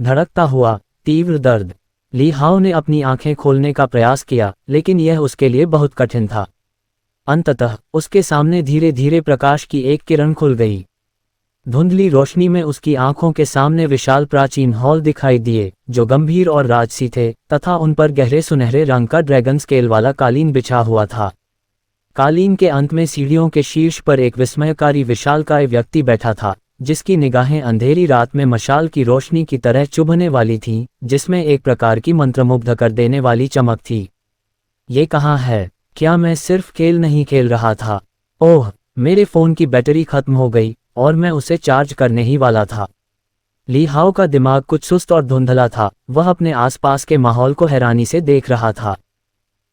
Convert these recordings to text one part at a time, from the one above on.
धड़कता हुआ, तीव्र दर्द। ली हाओ ने अपनी आंखें खोलने का प्रयास किया, लेकिन यह उसके लिए बहुत कठिन था। अंततः उसके सामने धीरे धीरे प्रकाश की एक किरण खुल गई। धुंधली रोशनी में उसकी आंखों के सामने विशाल प्राचीन हॉल दिखाई दिए, जो गंभीर और राजसी थे, तथा उन पर गहरे सुनहरे रंग का ड्रैगन स्केल वाला कालीन बिछा हुआ था। कालीन के अंत में सीढ़ियों के शीर्ष पर एक विस्मयकारी विशालकाय व्यक्ति बैठा था, जिसकी निगाहें अंधेरी रात में मशाल की रोशनी की तरह चुभने वाली थीं, जिसमें एक प्रकार की मंत्रमुग्ध कर देने वाली चमक थी। ये कहाँ है? क्या मैं सिर्फ खेल नहीं खेल रहा था? ओह, मेरे फ़ोन की बैटरी खत्म हो गई और मैं उसे चार्ज करने ही वाला था। ली हाओ का दिमाग कुछ सुस्त और धुंधला था। वह अपने आसपास के माहौल को हैरानी से देख रहा था।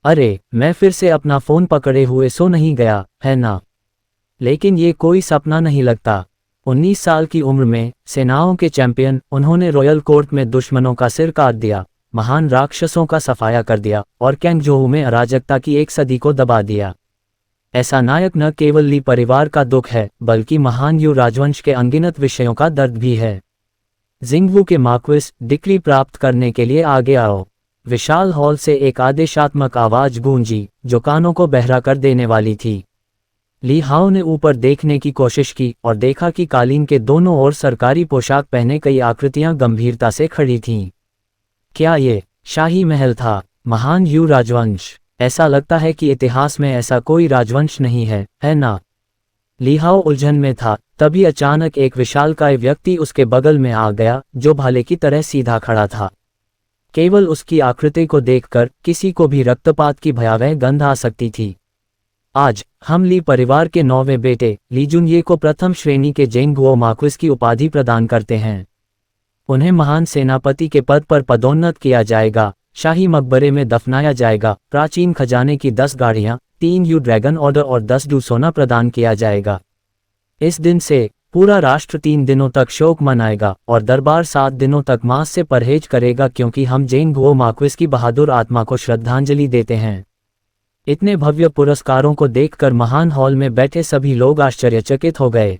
अरे, मैं फिर से अपना फ़ोन पकड़े हुए सो नहीं गया, है ना? लेकिन ये कोई सपना नहीं लगता। 19 साल की उम्र में सेनाओं के चैंपियन, उन्होंने रॉयल कोर्ट में दुश्मनों का सिर काट दिया, महान राक्षसों का सफाया कर दिया और कैंगजोऊ में अराजकता की एक सदी को दबा दिया। ऐसा नायक न केवल ली परिवार का दुख है, बल्कि महान यू राजवंश के अनगिनत विषयों का दर्द भी है। जिंगवू के मार्क्विस, डिक्री प्राप्त करने के लिए आगे आओ। विशाल हॉल से एक आदेशात्मक आवाज गूंजी, जो कानों को बहरा कर देने वाली थी। ली हाओ ने ऊपर देखने की कोशिश की और देखा कि कालीन के दोनों ओर सरकारी पोशाक पहने कई आकृतियां गंभीरता से खड़ी थीं। क्या ये शाही महल था? महान यू राजवंश? ऐसा लगता है कि इतिहास में ऐसा कोई राजवंश नहीं है, है ना? ली हाओ उलझन में था, तभी अचानक एक विशालकाय व्यक्ति उसके बगल में आ गया, जो भाले की तरह सीधा खड़ा था। केवल उसकी आकृति को देखकर किसी को भी रक्तपात की भयावह गंध आ सकती थी। आज हम ली परिवार के 9वें बेटे ली जुनये को प्रथम श्रेणी के जेंगवो मार्क्विस की उपाधि प्रदान करते हैं। उन्हें महान सेनापति के पद पर पदोन्नत किया जाएगा, शाही मकबरे में दफनाया जाएगा, प्राचीन खजाने की 10 गाड़ियां, 3 यू ड्रैगन ऑर्डर और 10 डू सोना प्रदान किया जाएगा। इस दिन से पूरा राष्ट्र 3 दिनों तक शोक मनाएगा और दरबार 7 दिनों तक मांस से परहेज करेगा, क्योंकि हम जेंगवो मार्क्विस की बहादुर आत्मा को श्रद्धांजलि देते हैं। इतने भव्य पुरस्कारों को देखकर महान हॉल में बैठे सभी लोग आश्चर्यचकित हो गए।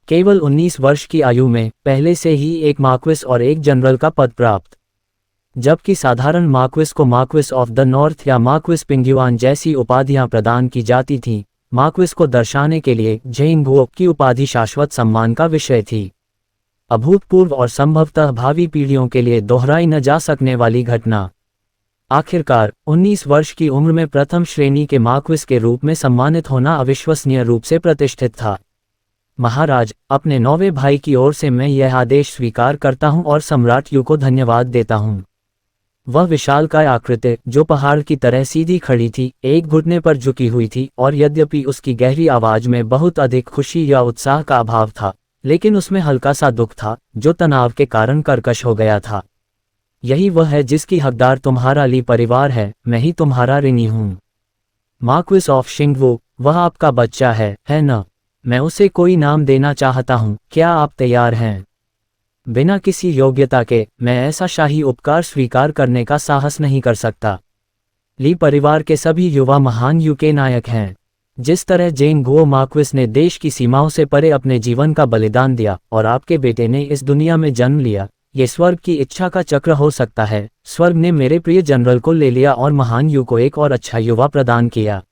केवल 19 वर्ष की आयु में पहले से ही एक मार्क्विस और एक जनरल का पद प्राप्त, जबकि साधारण मार्क्विस को मार्क्विस ऑफ द नॉर्थ या मार्क्विस पिंग्युआन जैसी उपाधियां प्रदान की जाती थीं। मार्क्विस को दर्शाने के लिए जेंगवो की उपाधि शाश्वत सम्मान का विषय थी। अभूतपूर्व और संभवतः भावी पीढ़ियों के लिए दोहराई न जा सकने वाली घटना। आखिरकार 19 वर्ष की उम्र में प्रथम श्रेणी के मार्क्विस के रूप में सम्मानित होना अविश्वसनीय रूप से प्रतिष्ठित था। महाराज, अपने 9वें भाई की ओर से मैं यह आदेश स्वीकार करता हूं और सम्राट यू को धन्यवाद देता हूं। वह विशालकाय आकृति, जो पहाड़ की तरह सीधी खड़ी थी, एक घुटने पर झुकी हुई थी, और यद्यपि उसकी गहरी आवाज में बहुत अधिक खुशी या उत्साह का अभाव था, लेकिन उसमें हल्का सा दुख था, जो तनाव के कारण कर्कश हो गया था। यही वह है जिसकी हकदार तुम्हारा ली परिवार है, मैं ही तुम्हारा ऋणी हूं। मार्क्विस ऑफ शिंगवू, वह आपका बच्चा है न? मैं उसे कोई नाम देना चाहता हूं, क्या आप तैयार हैं? बिना किसी योग्यता के मैं ऐसा शाही उपकार स्वीकार करने का साहस नहीं कर सकता। ली परिवार के सभी युवा महान यू के नायक हैं। जिस तरह जेंगवो मार्क्विस ने देश की सीमाओं से परे अपने जीवन का बलिदान दिया और आपके बेटे ने इस दुनिया में जन्म लिया, ये स्वर्ग की इच्छा का चक्र हो सकता है। स्वर्ग ने मेरे प्रिय जनरल को ले लिया और महान यू को एक और अच्छा युवा प्रदान किया।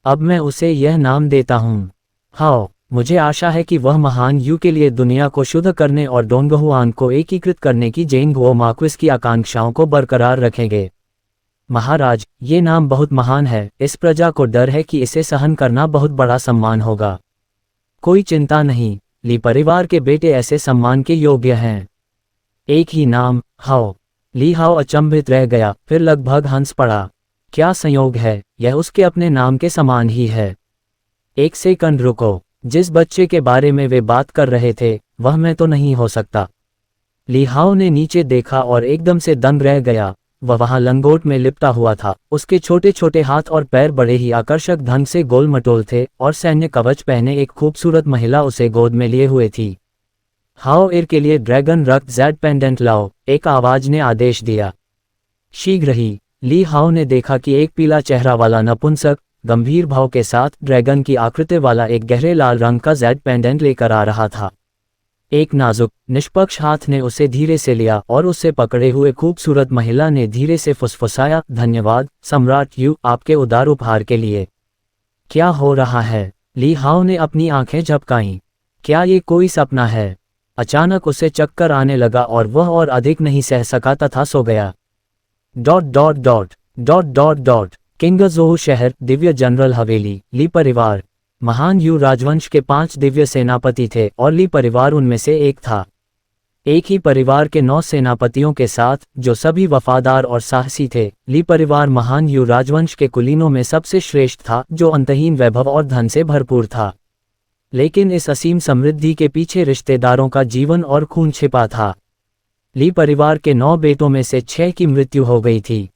अब मैं उसे यह नाम देता हूँ। हाओ, मुझे आशा है कि वह महान यू के लिए दुनिया को शुद्ध करने और डोंगहुआन को एकीकृत करने की जेंगवो मार्क्विस की आकांक्षाओं को बरकरार रखेंगे। महाराज, ये नाम बहुत महान है। इस प्रजा को डर है कि इसे सहन करना बहुत बड़ा सम्मान होगा। कोई चिंता नहीं, ली परिवार के बेटे ऐसे सम्मान के योग्य हैं। एक ही नाम, हाओ। ली हाओ अचंभित रह गया, फिर लगभग हंस पड़ा। क्या संयोग है, यह उसके अपने नाम के समान ही है। एक सेकंड रुको, जिस बच्चे के बारे में वे बात कर रहे थे, वह मैं तो नहीं हो सकता। ली हाओ ने नीचे देखा और एकदम से दंग रह गया। वह वहां लंगोट में लिपटा हुआ था। उसके छोटे छोटे हाथ और पैर बड़े ही आकर्षक ढंग से गोल मटोल थे और सैन्य कवच पहने एक खूबसूरत महिला उसे गोद में लिए हुए थी। हाओ एर के लिए ड्रैगन रक्त जेड पेंडेंट लाओ, एक आवाज ने आदेश दिया। शीघ्र ही ली हाओ ने देखा कि एक पीला चेहरा वाला नपुंसक गंभीर भाव के साथ ड्रैगन की आकृति वाला एक गहरे लाल रंग का जेड पेंडेंट लेकर आ रहा था। एक नाजुक निष्पक्ष हाथ ने उसे धीरे से लिया और उसे पकड़े हुए खूबसूरत महिला ने धीरे से फुसफुसाया, धन्यवाद सम्राट यू, आपके उदार उपहार के लिए। क्या हो रहा है? ली हाओ ने अपनी आंखें झपकाईं। क्या ये कोई सपना है? अचानक उसे चक्कर आने लगा और वह और अधिक नहीं सह सका तथा सो गया। Dot dot dot dot dot dot Qingzhou शहर, दिव्य जनरल हवेली, ली परिवार। महान यू राजवंश के 5 दिव्य सेनापति थे और ली परिवार उनमें से एक था। एक ही परिवार के 9 सेनापतियों के साथ, जो सभी वफादार और साहसी थे, ली परिवार महान यू राजवंश के कुलीनों में सबसे श्रेष्ठ था, जो अंतहीन वैभव और धन से भरपूर था। लेकिन इस असीम समृद्धि के पीछे रिश्तेदारों का जीवन और खून छिपा था। ली परिवार के 9 बेटों में से 6 की मृत्यु हो गई थी।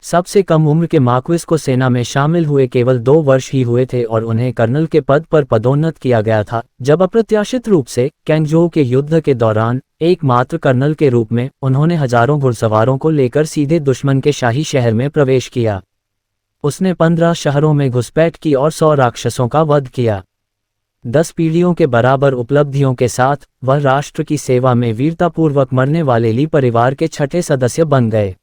सबसे कम उम्र के मार्क्विस को सेना में शामिल हुए केवल 2 वर्ष ही हुए थे और उन्हें कर्नल के पद पर पदोन्नत किया गया था, जब अप्रत्याशित रूप से कैंगजोऊ के युद्ध के दौरान एकमात्र कर्नल के रूप में उन्होंने हजारों घुड़सवारों को लेकर सीधे दुश्मन के शाही शहर में प्रवेश किया। उसने 15 शहरों में घुसपैठ की और 100 राक्षसों का वध किया। 10 पीढ़ियों के बराबर उपलब्धियों के साथ वह राष्ट्र की सेवा में वीरतापूर्वक मरने वाले ली परिवार के 6ठे सदस्य बन गए।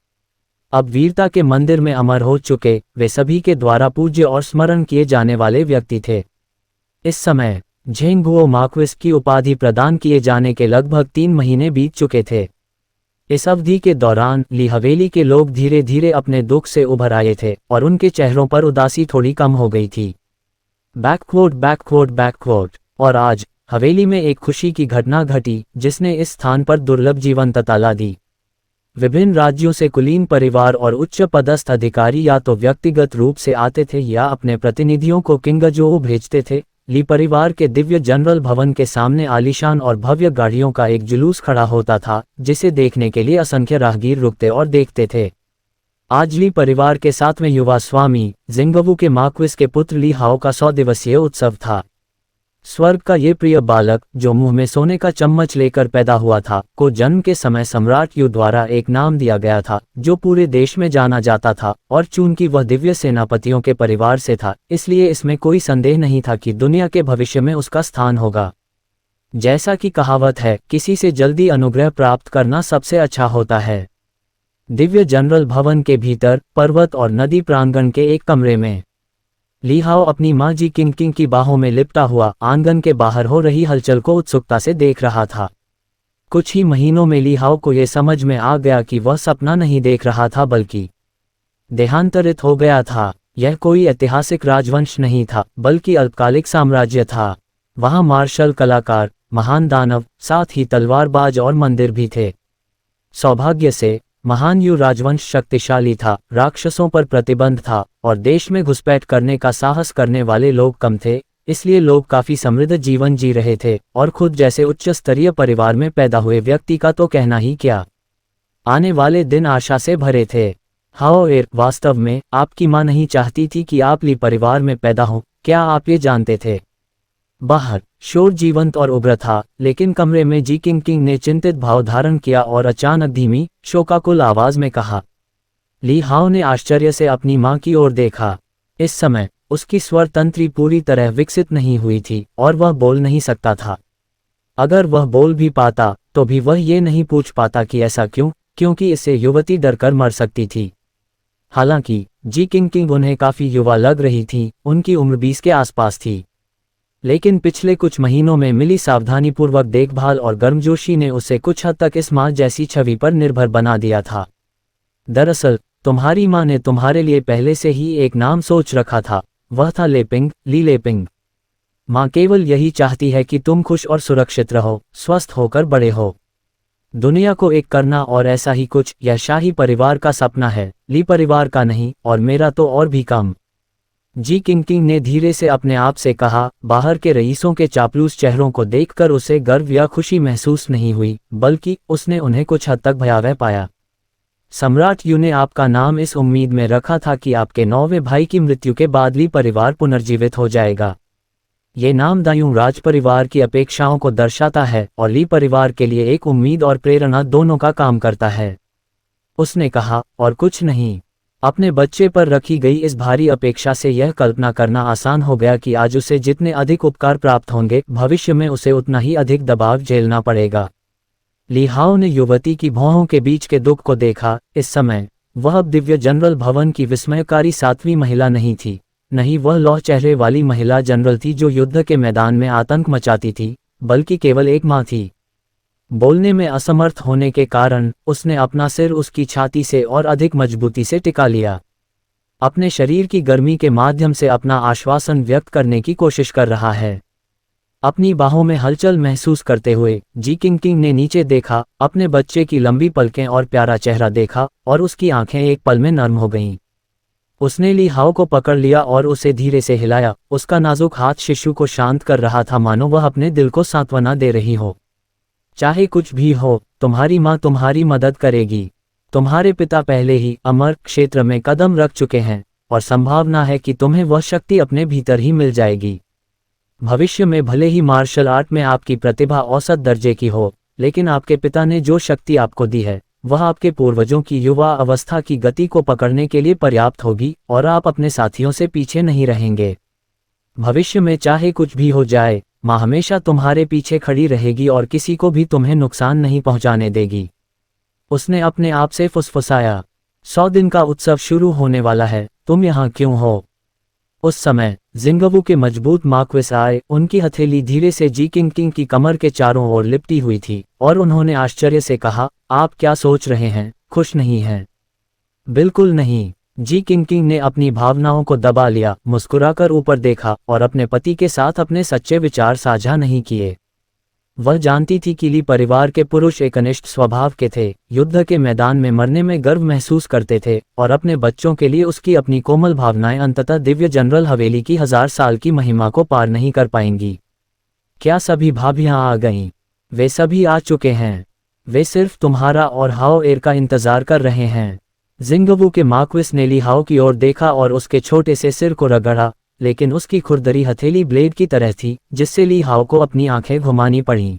अब वीरता के मंदिर में अमर हो चुके वे सभी के द्वारा पूज्य और स्मरण किए जाने वाले व्यक्ति थे। इस समय झेंगुओ मार्क्विस की उपाधि प्रदान किए जाने के लगभग 3 महीने बीत चुके थे। इस अवधि के दौरान ली हवेली के लोग धीरे धीरे अपने दुख से उभर आए थे और उनके चेहरों पर उदासी थोड़ी कम हो गई थी। Backward backward backward. और आज हवेली में एक खुशी की घटना घटी जिसने इस स्थान पर दुर्लभ जीवंतता ला दी। विभिन्न राज्यों से कुलीन परिवार और उच्च पदस्थ अधिकारी या तो व्यक्तिगत रूप से आते थे या अपने प्रतिनिधियों को किंगजोऊ भेजते थे। ली परिवार के दिव्य जनरल भवन के सामने आलीशान और भव्य गाड़ियों का एक जुलूस खड़ा होता था, जिसे देखने के लिए असंख्य राहगीर रुकते और देखते थे। आज ली परिवार के 7वें युवा स्वामी जिंगवू के मार्क्विस के पुत्र ली हाओ का 100 दिवसीय उत्सव था। स्वर्ग का ये प्रिय बालक, जो मुंह में सोने का चम्मच लेकर पैदा हुआ था, को जन्म के समय सम्राट यू द्वारा एक नाम दिया गया था जो पूरे देश में जाना जाता था, और चूंकि वह दिव्य सेनापतियों के परिवार से था, इसलिए इसमें कोई संदेह नहीं था कि दुनिया के भविष्य में उसका स्थान होगा। जैसा कि कहावत है, किसी से जल्दी अनुग्रह प्राप्त करना सबसे अच्छा होता है। दिव्य जनरल भवन के भीतर पर्वत और नदी प्रांगण के एक कमरे में ली हाओ अपनी माँ जी किंग की बाहों में लिपटा हुआ आंगन के बाहर हो रही हलचल को उत्सुकता से देख रहा था। कुछ ही महीनों में ली हाओ को यह समझ में आ गया कि वह सपना नहीं देख रहा था बल्कि देहांतरित हो गया था। यह कोई ऐतिहासिक राजवंश नहीं था बल्कि अल्पकालिक साम्राज्य था। वहाँ मार्शल, कलाकार, महान दानव, साथ ही तलवारबाज और मंदिर भी थे। सौभाग्य से महान यू राजवंश शक्तिशाली था, राक्षसों पर प्रतिबंध था और देश में घुसपैठ करने का साहस करने वाले लोग कम थे, इसलिए लोग काफी समृद्ध जीवन जी रहे थे और खुद जैसे उच्च स्तरीय परिवार में पैदा हुए व्यक्ति का तो कहना ही क्या। आने वाले दिन आशा से भरे थे। हाओएर, वास्तव में आपकी माँ नहीं चाहती थी कि आप ली परिवार में पैदा हो, क्या आप ये जानते थे? बाहर शोर जीवंत और उग्र था, लेकिन कमरे में जी किंग ने चिंतित भाव धारण किया और अचानक धीमी, शोकाकुल आवाज में कहा। ली हाओ ने आश्चर्य से अपनी माँ की ओर देखा। इस समय उसकी स्वर तंत्री पूरी तरह विकसित नहीं हुई थी और वह बोल नहीं सकता था। अगर वह बोल भी पाता तो भी वह ये नहीं पूछ पाता कि ऐसा क्यों, क्योंकि इससे युवती डरकर मर सकती थी। हालांकि जी किंग उन्हें काफी युवा लग रही थी, उनकी उम्र 20 के आसपास थी। लेकिन पिछले कुछ महीनों में मिली सावधानीपूर्वक देखभाल और गर्मजोशी ने उसे कुछ हद तक इस माँ जैसी छवि पर निर्भर बना दिया था। दरअसल तुम्हारी माँ ने तुम्हारे लिए पहले से ही एक नाम सोच रखा था, वह था लेपिंग, ली लेपिंग। माँ केवल यही चाहती है कि तुम खुश और सुरक्षित रहो, स्वस्थ होकर बड़े हो। दुनिया को एक करना और ऐसा ही कुछ, यह शाही परिवार का सपना है, ली परिवार का नहीं, और मेरा तो और भी कम। जी किंग ने धीरे से अपने आप से कहा। बाहर के रईसों के चापलूस चेहरों को देखकर उसे गर्व या खुशी महसूस नहीं हुई, बल्कि उसने उन्हें कुछ हद तक भयावह पाया। सम्राट यू ने आपका नाम इस उम्मीद में रखा था कि आपके 9वें भाई की मृत्यु के बाद ली परिवार पुनर्जीवित हो जाएगा। ये नाम दायूं राज परिवार की अपेक्षाओं को दर्शाता है और ली परिवार के लिए एक उम्मीद और प्रेरणा दोनों का काम करता है। उसने कहा, और कुछ नहीं। अपने बच्चे पर रखी गई इस भारी अपेक्षा से यह कल्पना करना आसान हो गया कि आज उसे जितने अधिक उपकार प्राप्त होंगे, भविष्य में उसे उतना ही अधिक दबाव झेलना पड़ेगा। ली हाओ ने युवती की भौहों के बीच के दुख को देखा। इस समय वह अब दिव्य जनरल भवन की विस्मयकारी 7वीं महिला नहीं थी, नहीं वह लौह चेहरे वाली महिला जनरल थी जो युद्ध के मैदान में आतंक मचाती थी, बल्कि केवल एक माँ थी। बोलने में असमर्थ होने के कारण उसने अपना सिर उसकी छाती से और अधिक मजबूती से टिका लिया। अपने शरीर की गर्मी के माध्यम से अपना आश्वासन व्यक्त करने की कोशिश कर रहा है। अपनी बाहों में हलचल महसूस करते हुए जी किंग ने नीचे देखा, अपने बच्चे की लंबी पलकें और प्यारा चेहरा देखा और उसकी आंखें एक पल में नर्म हो गईं। उसने ली हाओ को पकड़ लिया और उसे धीरे से हिलाया। उसका नाजुक हाथ शिशु को शांत कर रहा था, मानो वह अपने दिल को सांत्वना दे रही हो। चाहे कुछ भी हो, तुम्हारी माँ तुम्हारी मदद करेगी। तुम्हारे पिता पहले ही अमर क्षेत्र में कदम रख चुके हैं और संभावना है कि तुम्हें वह शक्ति अपने भीतर ही मिल जाएगी। भविष्य में भले ही मार्शल आर्ट में आपकी प्रतिभा औसत दर्जे की हो, लेकिन आपके पिता ने जो शक्ति आपको दी है वह आपके पूर्वजों की युवा अवस्था की गति को पकड़ने के लिए पर्याप्त होगी और आप अपने साथियों से पीछे नहीं रहेंगे। भविष्य में चाहे कुछ भी हो जाए, माँ हमेशा तुम्हारे पीछे खड़ी रहेगी और किसी को भी तुम्हें नुकसान नहीं पहुंचाने देगी। उसने अपने आप से फुसफुसाया, 100 दिन का उत्सव शुरू होने वाला है, तुम यहाँ क्यों हो? उस समय जिंगबू के मजबूत मार्क्वेस आए। उनकी हथेली धीरे से जी किंग की कमर के चारों ओर लिपटी हुई थी और उन्होंने आश्चर्य से कहा, आप क्या सोच रहे हैं? खुश नहीं हैं? बिल्कुल नहीं। जी किंग ने अपनी भावनाओं को दबा लिया, मुस्कुराकर ऊपर देखा और अपने पति के साथ अपने सच्चे विचार साझा नहीं किए। वह जानती थी कि ली परिवार के पुरुष एकनिष्ठ स्वभाव के थे, युद्ध के मैदान में मरने में गर्व महसूस करते थे और अपने बच्चों के लिए उसकी अपनी कोमल भावनाएं अंततः दिव्य जनरल हवेली की 1000 साल की महिमा को पार नहीं कर पाएंगी। क्या सभी भाभियां आ गईं? वे सभी आ चुके हैं। वे सिर्फ तुम्हारा और हाओ एर का इंतजार कर रहे हैं। जिंगबू के मार्क्वेस ने ली हाओ की ओर देखा और उसके छोटे से सिर को रगड़ा, लेकिन उसकी खुरदरी हथेली ब्लेड की तरह थी, जिससे ली हाओ को अपनी आंखें घुमानी पड़ीं।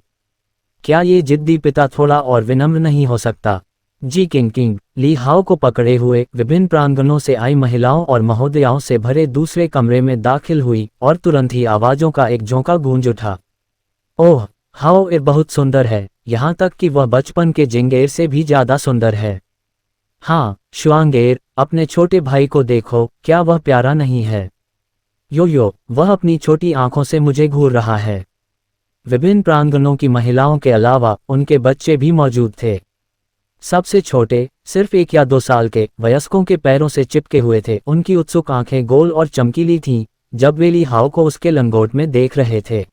क्या ये जिद्दी पिता थोड़ा और विनम्र नहीं हो सकता? जी किंग ली हाओ को पकड़े हुए विभिन्न प्रांगणों से आई महिलाओं और महोदयाओं से भरे दूसरे कमरे में दाखिल हुई और तुरंत ही आवाजों का एक झोंका गूंज उठा। ओह, हाओ एर बहुत सुंदर है, यहाँ तक कि वह बचपन के जिंगेर से भी ज्यादा सुंदर है। हाँ, शुआंगेर, अपने छोटे भाई को देखो, क्या वह प्यारा नहीं है? यो, वह अपनी छोटी आंखों से मुझे घूर रहा है। विभिन्न प्रांगणों की महिलाओं के अलावा उनके बच्चे भी मौजूद थे। सबसे छोटे, सिर्फ 1 या 2 साल के, वयस्कों के पैरों से चिपके हुए थे। उनकी उत्सुक आंखें गोल और चमकीली थीं जब वे ली हाओ को उसके लंगोट में देख रहे थे।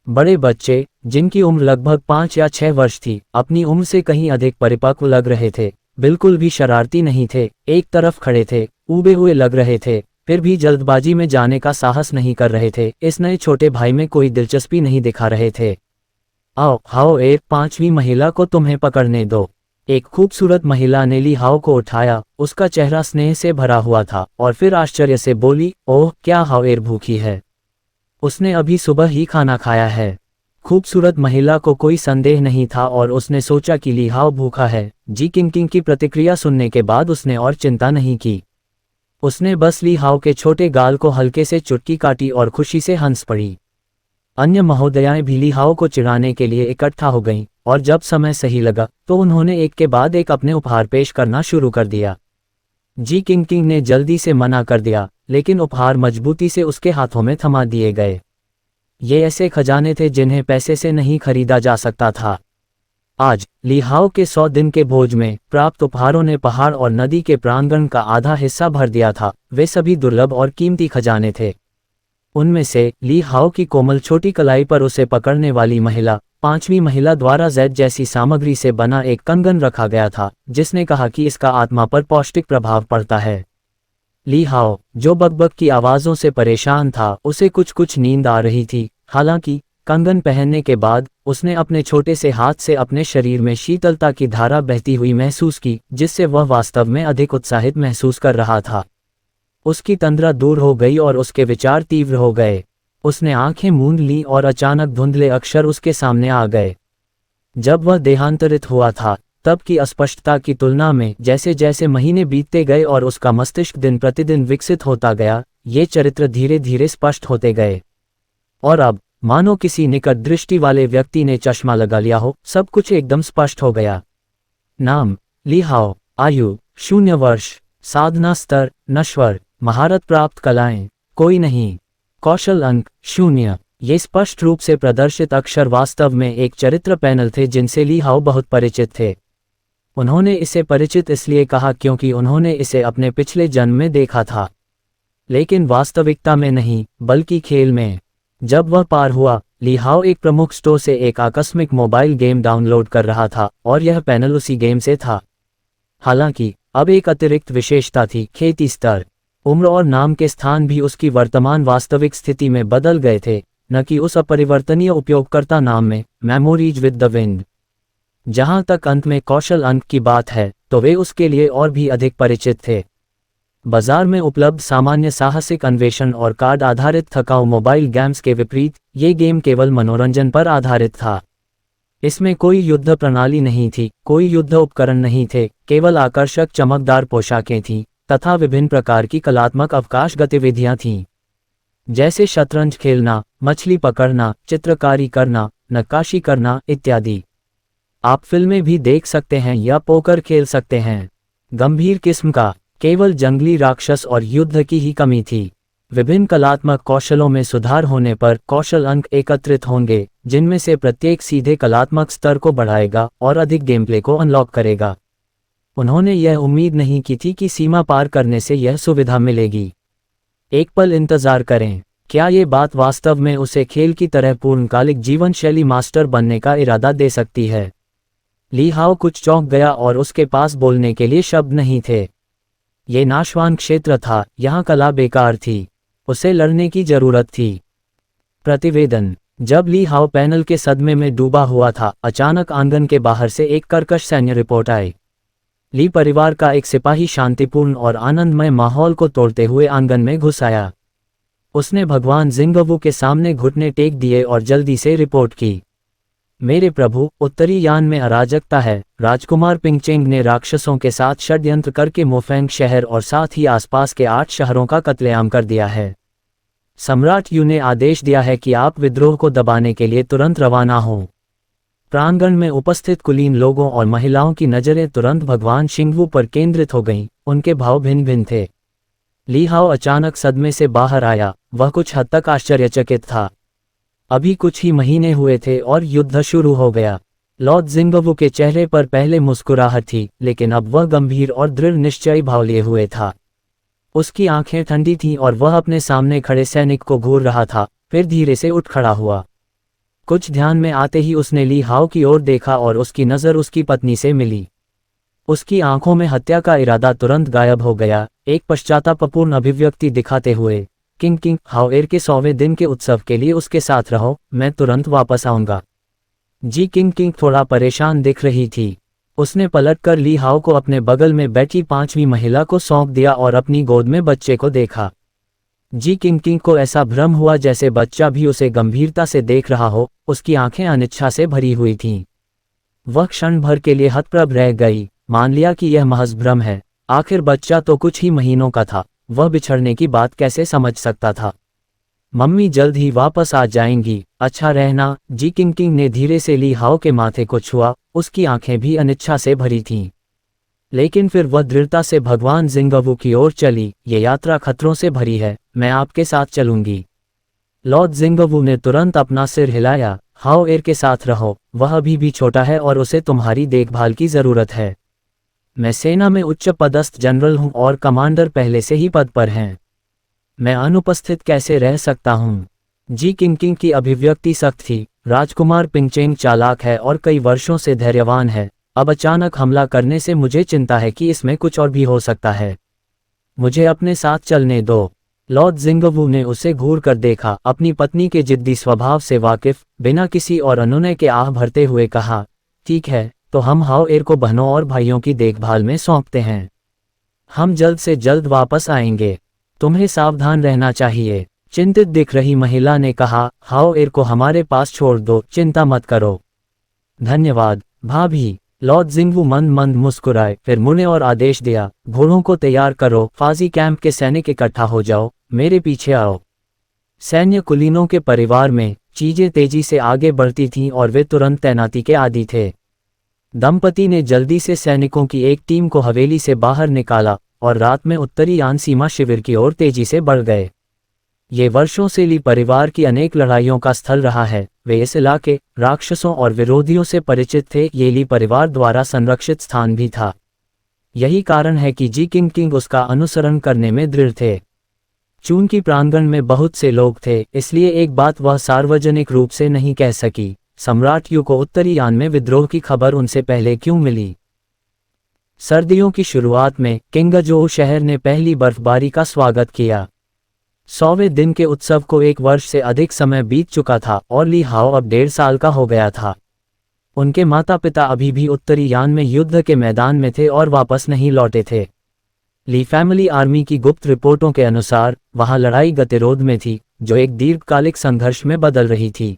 बड़े बच्चे, जिनकी उम्र लगभग 5 या 6 वर्ष थी, अपनी उम्र से कहीं अधिक परिपक्व लग रहे थे। बिल्कुल भी शरारती नहीं थे, एक तरफ खड़े थे, ऊबे हुए लग रहे थे, फिर भी जल्दबाजी में जाने का साहस नहीं कर रहे थे। इस नए छोटे भाई में कोई दिलचस्पी नहीं दिखा रहे थे। आओ हाओ एर, 5वीं महिला को तुम्हें पकड़ने दो। एक खूबसूरत महिला ने ली हाओ को उठाया। उसका चेहरा स्नेह से भरा हुआ था और फिर आश्चर्य से बोली, ओह, क्या हाओ एर भूखी है? उसने अभी सुबह ही खाना खाया है। खूबसूरत महिला को कोई संदेह नहीं था और उसने सोचा कि ली हाओ भूखा है। जी किंग की प्रतिक्रिया सुनने के बाद उसने और चिंता नहीं की। उसने बस ली हाओ के छोटे गाल को हल्के से चुटकी काटी और खुशी से हंस पड़ी। अन्य महोदयाएं भी ली हाओ को चिढ़ाने के लिए इकट्ठा हो गईं और जब समय सही लगा तो उन्होंने एक के बाद एक अपने उपहार पेश करना शुरू कर दिया। जी किंग ने जल्दी से मना कर दिया, लेकिन उपहार मजबूती से उसके हाथों में थमा दिए गए। ये ऐसे खजाने थे जिन्हें पैसे से नहीं खरीदा जा सकता था। आज ली हाओ के 100 दिन के भोज में प्राप्त उपहारों ने पहाड़ और नदी के प्रांगण का आधा हिस्सा भर दिया था। वे सभी दुर्लभ और कीमती खजाने थे। उनमें से ली हाओ की कोमल छोटी कलाई पर उसे पकड़ने वाली महिला, 5वीं महिला द्वारा जैद जैसी सामग्री से बना एक कंगन रखा गया था, जिसने कहा कि इसका आत्मा पर पौष्टिक प्रभाव पड़ता है। ली हाओ, जो बकबक की आवाज़ों से परेशान था, उसे कुछ नींद आ रही थी। हालांकि कंगन पहनने के बाद उसने अपने छोटे से हाथ से अपने शरीर में शीतलता की धारा बहती हुई महसूस की, जिससे वह वास्तव में अधिक उत्साहित महसूस कर रहा था। उसकी तंद्रा दूर हो गई और उसके विचार तीव्र हो गए। उसने आंखें मूंद लीं और अचानक धुंधले अक्षर उसके सामने आ गए। जब वह देहांतरित हुआ था तब की अस्पष्टता की तुलना में जैसे जैसे महीने बीतते गए और उसका मस्तिष्क दिन प्रतिदिन विकसित होता गया, ये चरित्र धीरे धीरे स्पष्ट होते गए। और अब मानो किसी निकट दृष्टि वाले व्यक्ति ने चश्मा लगा लिया हो, सब कुछ एकदम स्पष्ट हो गया। नाम ली हाओ, आयु 0 वर्ष, साधना स्तर नश्वर, महारत प्राप्त कलाएं कोई नहीं, कौशल अंक 0। ये स्पष्ट रूप से प्रदर्शित अक्षर वास्तव में एक चरित्र पैनल थे जिनसे ली हाओ बहुत परिचित थे। उन्होंने इसे परिचित इसलिए कहा क्योंकि उन्होंने इसे अपने पिछले जन्म में देखा था, लेकिन वास्तविकता में नहीं, बल्कि खेल में। जब वह पार हुआ, ली हाओ एक प्रमुख स्टोर से एक आकस्मिक मोबाइल गेम डाउनलोड कर रहा था और यह पैनल उसी गेम से था। हालांकि अब एक अतिरिक्त विशेषता थी, खेती स्तर। उम्र और नाम के स्थान भी उसकी वर्तमान वास्तविक स्थिति में बदल गए थे, न कि उस अपरिवर्तनीय उपयोगकर्ता नाम में, मेमोरीज विद द विंड। जहां तक अंत में कौशल अंक की बात है, तो वे उसके लिए और भी अधिक परिचित थे। बाजार में उपलब्ध सामान्य साहसिक अन्वेषण और कार्ड आधारित थकाऊ मोबाइल गेम्स के विपरीत, ये गेम केवल मनोरंजन पर आधारित था। इसमें कोई युद्ध प्रणाली नहीं थी, कोई युद्ध उपकरण नहीं थे, केवल आकर्षक चमकदार पोशाकें थीं तथा विभिन्न प्रकार की कलात्मक अवकाश गतिविधियां थीं, जैसे शतरंज खेलना, मछली पकड़ना, चित्रकारी करना, नक्काशी करना इत्यादि। आप फिल्में भी देख सकते हैं या पोकर खेल सकते हैं। गंभीर किस्म का, केवल जंगली राक्षस और युद्ध की ही कमी थी। विभिन्न कलात्मक कौशलों में सुधार होने पर कौशल अंक एकत्रित होंगे, जिनमें से प्रत्येक सीधे कलात्मक स्तर को बढ़ाएगा और अधिक गेमप्ले को अनलॉक करेगा। उन्होंने यह उम्मीद नहीं की थी कि सीमा पार करने से यह सुविधा मिलेगी। एक पल इंतजार करें, क्या ये बात वास्तव में उसे खेल की तरह पूर्णकालिक जीवन शैली मास्टर बनने का इरादा दे सकती है? ली हाओ कुछ चौंक गया और उसके पास बोलने के लिए शब्द नहीं थे। ये नाशवान क्षेत्र था, यहाँ कला बेकार थी, उसे लड़ने की जरूरत थी। प्रतिवेदन: जब ली हाओ पैनल के सदमे में डूबा हुआ था, अचानक आंगन के बाहर से एक कर्कश सैन्य रिपोर्ट आई। ली परिवार का एक सिपाही शांतिपूर्ण और आनंदमय माहौल को तोड़ते हुए आंगन में घुस आया। उसने भगवान जिंगवू के सामने घुटने टेक दिए और जल्दी से रिपोर्ट की। मेरे प्रभु, उत्तरी यान में अराजकता है। राजकुमार पिंगचेंग ने राक्षसों के साथ षड्यंत्र करके मोफेंग शहर और साथ ही आसपास के 8 शहरों का कत्लेआम कर दिया है। सम्राट यू ने आदेश दिया है कि आप विद्रोह को दबाने के लिए तुरंत रवाना हों। प्रांगण में उपस्थित कुलीन लोगों और महिलाओं की नज़रें तुरंत भगवान शिंगवू पर केंद्रित हो गईं, उनके भाव भिन्न भिन्न थे। ली हाओ अचानक सदमे से बाहर आया, वह कुछ हद तक आश्चर्यचकित था। अभी कुछ ही महीने हुए थे और युद्ध शुरू हो गया। लॉर्ड जिंगवू के चेहरे पर पहले मुस्कुराहट थी, लेकिन अब वह गंभीर और दृढ़ निश्चयी भाव लिए हुए था। उसकी आंखें ठंडी थीं और वह अपने सामने खड़े सैनिक को घूर रहा था, फिर धीरे से उठ खड़ा हुआ। कुछ ध्यान में आते ही उसने ली हाओ की ओर देखा और उसकी नज़र उसकी पत्नी से मिली। उसकी आंखों में हत्या का इरादा तुरंत गायब हो गया। एक पश्चातापपूर्ण अभिव्यक्ति दिखाते हुए, किंग हाओएर के 100वें दिन के उत्सव के लिए उसके साथ रहो, मैं तुरंत वापस आऊंगा। जी किंग थोड़ा परेशान दिख रही थी। उसने पलटकर ली हाओ को अपने बगल में बैठी 5वीं महिला को सौंप दिया और अपनी गोद में बच्चे को देखा। जी किंग को ऐसा भ्रम हुआ जैसे बच्चा भी उसे गंभीरता से देख रहा हो। उसकी आंखें अनिच्छा से भरी हुई थीं। वह क्षण भर के लिए हतप्रभ रह गई, मान लिया कि यह महज भ्रम है। आखिर बच्चा तो कुछ ही महीनों का था, वह बिछड़ने की बात कैसे समझ सकता था। मम्मी जल्द ही वापस आ जाएंगी, अच्छा रहना। जी किंग ने धीरे से ली हाओ के माथे को छुआ, उसकी आंखें भी अनिच्छा से भरी थीं। लेकिन फिर वह दृढ़ता से भगवान जिंगवू की ओर चली। ये यात्रा खतरों से भरी है, मैं आपके साथ चलूंगी। लॉर्ड जिंगवू ने तुरंत अपना सिर हिलाया। हाओएर के साथ रहो, वह अभी भी छोटा है और उसे तुम्हारी देखभाल की जरूरत है। मैं सेना में उच्च पदस्थ जनरल हूं और कमांडर पहले से ही पद पर हैं। मैं अनुपस्थित कैसे रह सकता हूं? जी किंग की अभिव्यक्ति सख्त थी। राजकुमार पिंगचेंग चालाक है और कई वर्षों से धैर्यवान है। अब अचानक हमला करने से मुझे चिंता है कि इसमें कुछ और भी हो सकता है। मुझे अपने साथ चलने दो। लॉर्ड जिंगवू ने उसे घूर कर देखा, अपनी पत्नी के जिद्दी स्वभाव से वाकिफ, बिना किसी और अनुनय के आह भरते हुए कहा, ठीक है, तो हम हाओएर को बहनों और भाइयों की देखभाल में सौंपते हैं। हम जल्द से जल्द वापस आएंगे। तुम्हें सावधान रहना चाहिए। चिंतित दिख रही महिला ने कहा, हाओएर को हमारे पास छोड़ दो, चिंता मत करो। धन्यवाद भाभी। लॉर्ड जिंगवू मंद मंद मुस्कुराए, फिर मुने और आदेश दिया, घोड़ों को तैयार करो, फाजी कैंप के सैनिक इकट्ठा हो जाओ, मेरे पीछे आओ। सैन्य कुलीनों के परिवार में चीजें तेजी से आगे बढ़ती थीं और वे तुरंत तैनाती के आदी थे। दंपति ने जल्दी से सैनिकों की एक टीम को हवेली से बाहर निकाला और रात में उत्तरी यान सीमा शिविर की ओर तेजी से बढ़ गए। ये वर्षों से ली परिवार की अनेक लड़ाइयों का स्थल रहा है। वे इस इलाके, राक्षसों और विरोधियों से परिचित थे। ये ली परिवार द्वारा संरक्षित स्थान भी था। यही कारण है कि जी किंग उसका अनुसरण करने में दृढ़ थे। चून की प्रांगण में बहुत से लोग थे, इसलिए एक बात वह सार्वजनिक रूप से नहीं कह सकी, सम्राट यू को उत्तरी यान में विद्रोह की खबर उनसे पहले क्यों मिली। सर्दियों की शुरुआत में किंगजोऊ शहर ने पहली बर्फबारी का स्वागत किया। 100वें दिन के उत्सव को एक वर्ष से अधिक समय बीत चुका था और ली हाओ अब 1.5 साल का हो गया था। उनके माता पिता अभी भी उत्तरी यान में युद्ध के मैदान में थे और वापस नहीं लौटे थे। ली फैमिली आर्मी की गुप्त रिपोर्टों के अनुसार वहां लड़ाई गतिरोध में थी, जो एक दीर्घकालिक संघर्ष में बदल रही थी।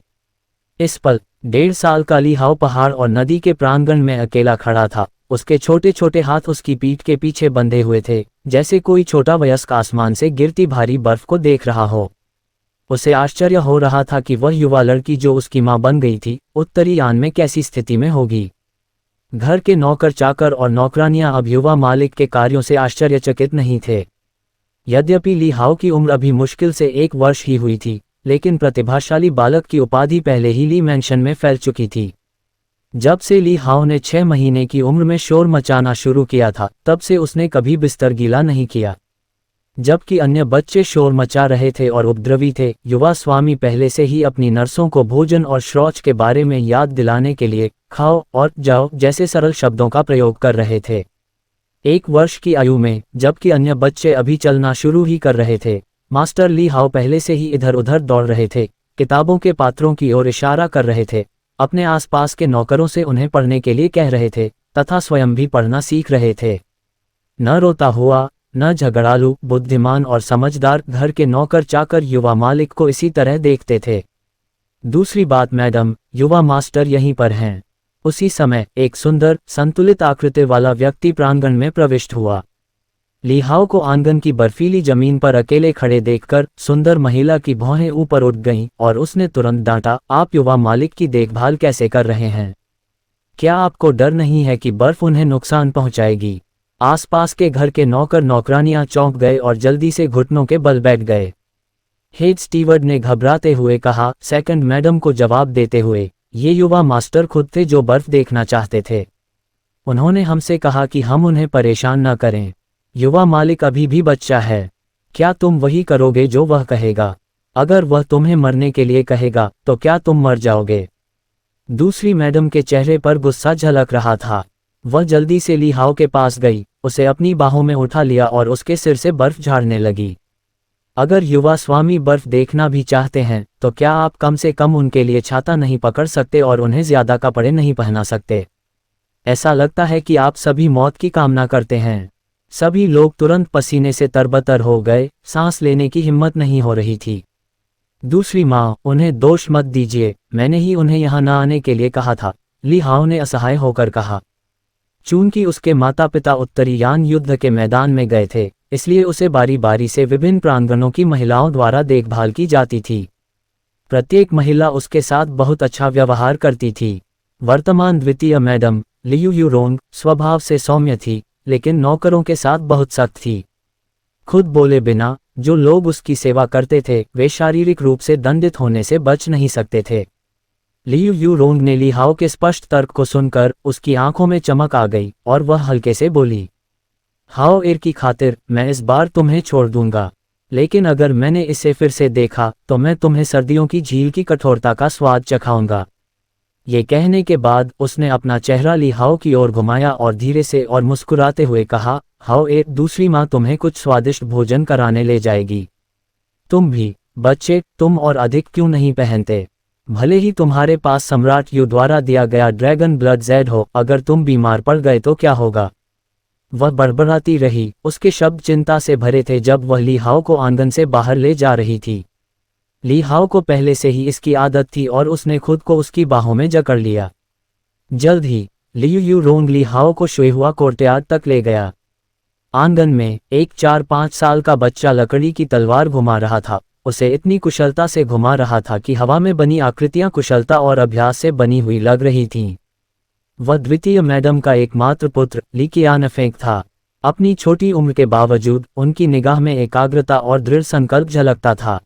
इस पल 1.5 साल का ली हाओ पहाड़ और नदी के प्रांगण में अकेला खड़ा था। उसके छोटे छोटे हाथ उसकी पीठ के पीछे बंधे हुए थे, जैसे कोई छोटा वयस्क आसमान से गिरती भारी बर्फ को देख रहा हो। उसे आश्चर्य हो रहा था कि वह युवा लड़की जो उसकी मां बन गई थी, उत्तरी यान में कैसी स्थिति में होगी। घर के नौकर चाकर और नौकरानियां अब युवा मालिक के कार्यों से आश्चर्यचकित नहीं थे। यद्यपि ली हाओ की उम्र अभी मुश्किल से 1 वर्ष ही हुई थी, लेकिन प्रतिभाशाली बालक की उपाधि पहले ही ली मैंशन में फैल चुकी थी। जब से ली हाओ ने 6 महीने की उम्र में शोर मचाना शुरू किया था, तब से उसने कभी बिस्तर गीला नहीं किया। जबकि अन्य बच्चे शोर मचा रहे थे और उपद्रवी थे, युवा स्वामी पहले से ही अपनी नर्सों को भोजन और शौच के बारे में याद दिलाने के लिए खाओ और जाओ जैसे सरल शब्दों का प्रयोग कर रहे थे। 1 वर्ष की आयु में, जबकि अन्य बच्चे अभी चलना शुरू ही कर रहे थे, मास्टर ली हाओ पहले से ही इधर उधर दौड़ रहे थे, किताबों के पात्रों की ओर इशारा कर रहे थे, अपने आसपास के नौकरों से उन्हें पढ़ने के लिए कह रहे थे तथा स्वयं भी पढ़ना सीख रहे थे। न रोता हुआ, न झगड़ालू, बुद्धिमान और समझदार घर के नौकर चाकर युवा मालिक को इसी तरह देखते थे। दूसरी बात, मैडम, युवा मास्टर यहीं पर हैं। उसी समय एक सुंदर, संतुलित आकृति वाला व्यक्ति प्रांगण में प्रविष्ट हुआ। ली हाओ को आंगन की बर्फीली जमीन पर अकेले खड़े देखकर सुंदर महिला की भौहें ऊपर उठ गईं और उसने तुरंत डांटा, आप युवा मालिक की देखभाल कैसे कर रहे हैं? क्या आपको डर नहीं है कि बर्फ उन्हें नुकसान पहुंचाएगी? आसपास के घर के नौकर नौकरानियां चौंक गए और जल्दी से घुटनों के बल बैठ गए। हेड स्टीवर्ड ने घबराते हुए कहा, सेकंड मैडम को जवाब देते हुए, ये युवा मास्टर खुद थे जो बर्फ देखना चाहते थे। उन्होंने हमसे कहा कि हम उन्हें परेशान न करें। युवा मालिक अभी भी बच्चा है। क्या तुम वही करोगे जो वह कहेगा? अगर वह तुम्हें मरने के लिए कहेगा तो क्या तुम मर जाओगे? दूसरी मैडम के चेहरे पर गुस्सा झलक रहा था। वह जल्दी से ली हाओ के पास गई, उसे अपनी बाहों में उठा लिया और उसके सिर से बर्फ झाड़ने लगी। अगर युवा स्वामी बर्फ देखना भी चाहते हैं तो क्या आप कम से कम उनके लिए छाता नहीं पकड़ सकते और उन्हें ज्यादा कपड़े नहीं पहना सकते? ऐसा लगता है कि आप सभी मौत की कामना करते हैं। सभी लोग तुरंत पसीने से तरबतर हो गए, सांस लेने की हिम्मत नहीं हो रही थी। दूसरी माँ, उन्हें दोष मत दीजिए, मैंने ही उन्हें यहाँ न आने के लिए कहा था, ली हाओ ने असहाय होकर कहा। चूंकि उसके माता पिता उत्तरी यान युद्ध के मैदान में गए थे, इसलिए उसे बारी बारी से विभिन्न प्रांगणों की महिलाओं द्वारा देखभाल की जाती थी। प्रत्येक महिला उसके साथ बहुत अच्छा व्यवहार करती थी। वर्तमान द्वितीय मैडम लियू यूरोंग स्वभाव से सौम्य थी, लेकिन नौकरों के साथ बहुत सख्त थी। खुद बोले बिना जो लोग उसकी सेवा करते थे वे शारीरिक रूप से दंडित होने से बच नहीं सकते थे। लियू यूरोंग ने ली हाओ के स्पष्ट तर्क को सुनकर उसकी आंखों में चमक आ गई और वह हल्के से बोली, हाओ एर की खातिर मैं इस बार तुम्हें छोड़ दूंगा, लेकिन अगर मैंने इसे फिर से देखा तो मैं तुम्हें सर्दियों की झील की कठोरता का स्वाद चखाऊंगा। ये कहने के बाद उसने अपना चेहरा ली हाओ की ओर घुमाया और धीरे से और मुस्कुराते हुए कहा, हाओ एर, दूसरी माँ तुम्हें कुछ स्वादिष्ट भोजन कराने ले जाएगी। तुम भी, बच्चे, तुम और अधिक क्यों नहीं पहनते? भले ही तुम्हारे पास सम्राट यू द्वारा दिया गया ड्रैगन ब्लड जेड हो, अगर तुम बीमार पड़ गए तो क्या होगा? वह बड़बड़ाती रही, उसके शब्द चिंता से भरे थे जब वह ली हाओ को आंगन से बाहर ले जा रही थी। ली हाओ को पहले से ही इसकी आदत थी और उसने खुद को उसकी बाहों में जकड़ लिया। जल्द ही लियू यू रोंग ली हाओ को शुएहुआ कोर्टयार्ड तक ले गया। आंगन में एक 4-5 साल का बच्चा लकड़ी की तलवार घुमा रहा था। उसे इतनी कुशलता से घुमा रहा था कि हवा में बनी आकृतियां कुशलता और अभ्यास से बनी हुई लग रही थीं। वह द्वितीय मैडम का एकमात्र पुत्र ली कियानफेंग था। अपनी छोटी उम्र के बावजूद उनकी निगाह में एकाग्रता और दृढ़ संकल्प झलकता था।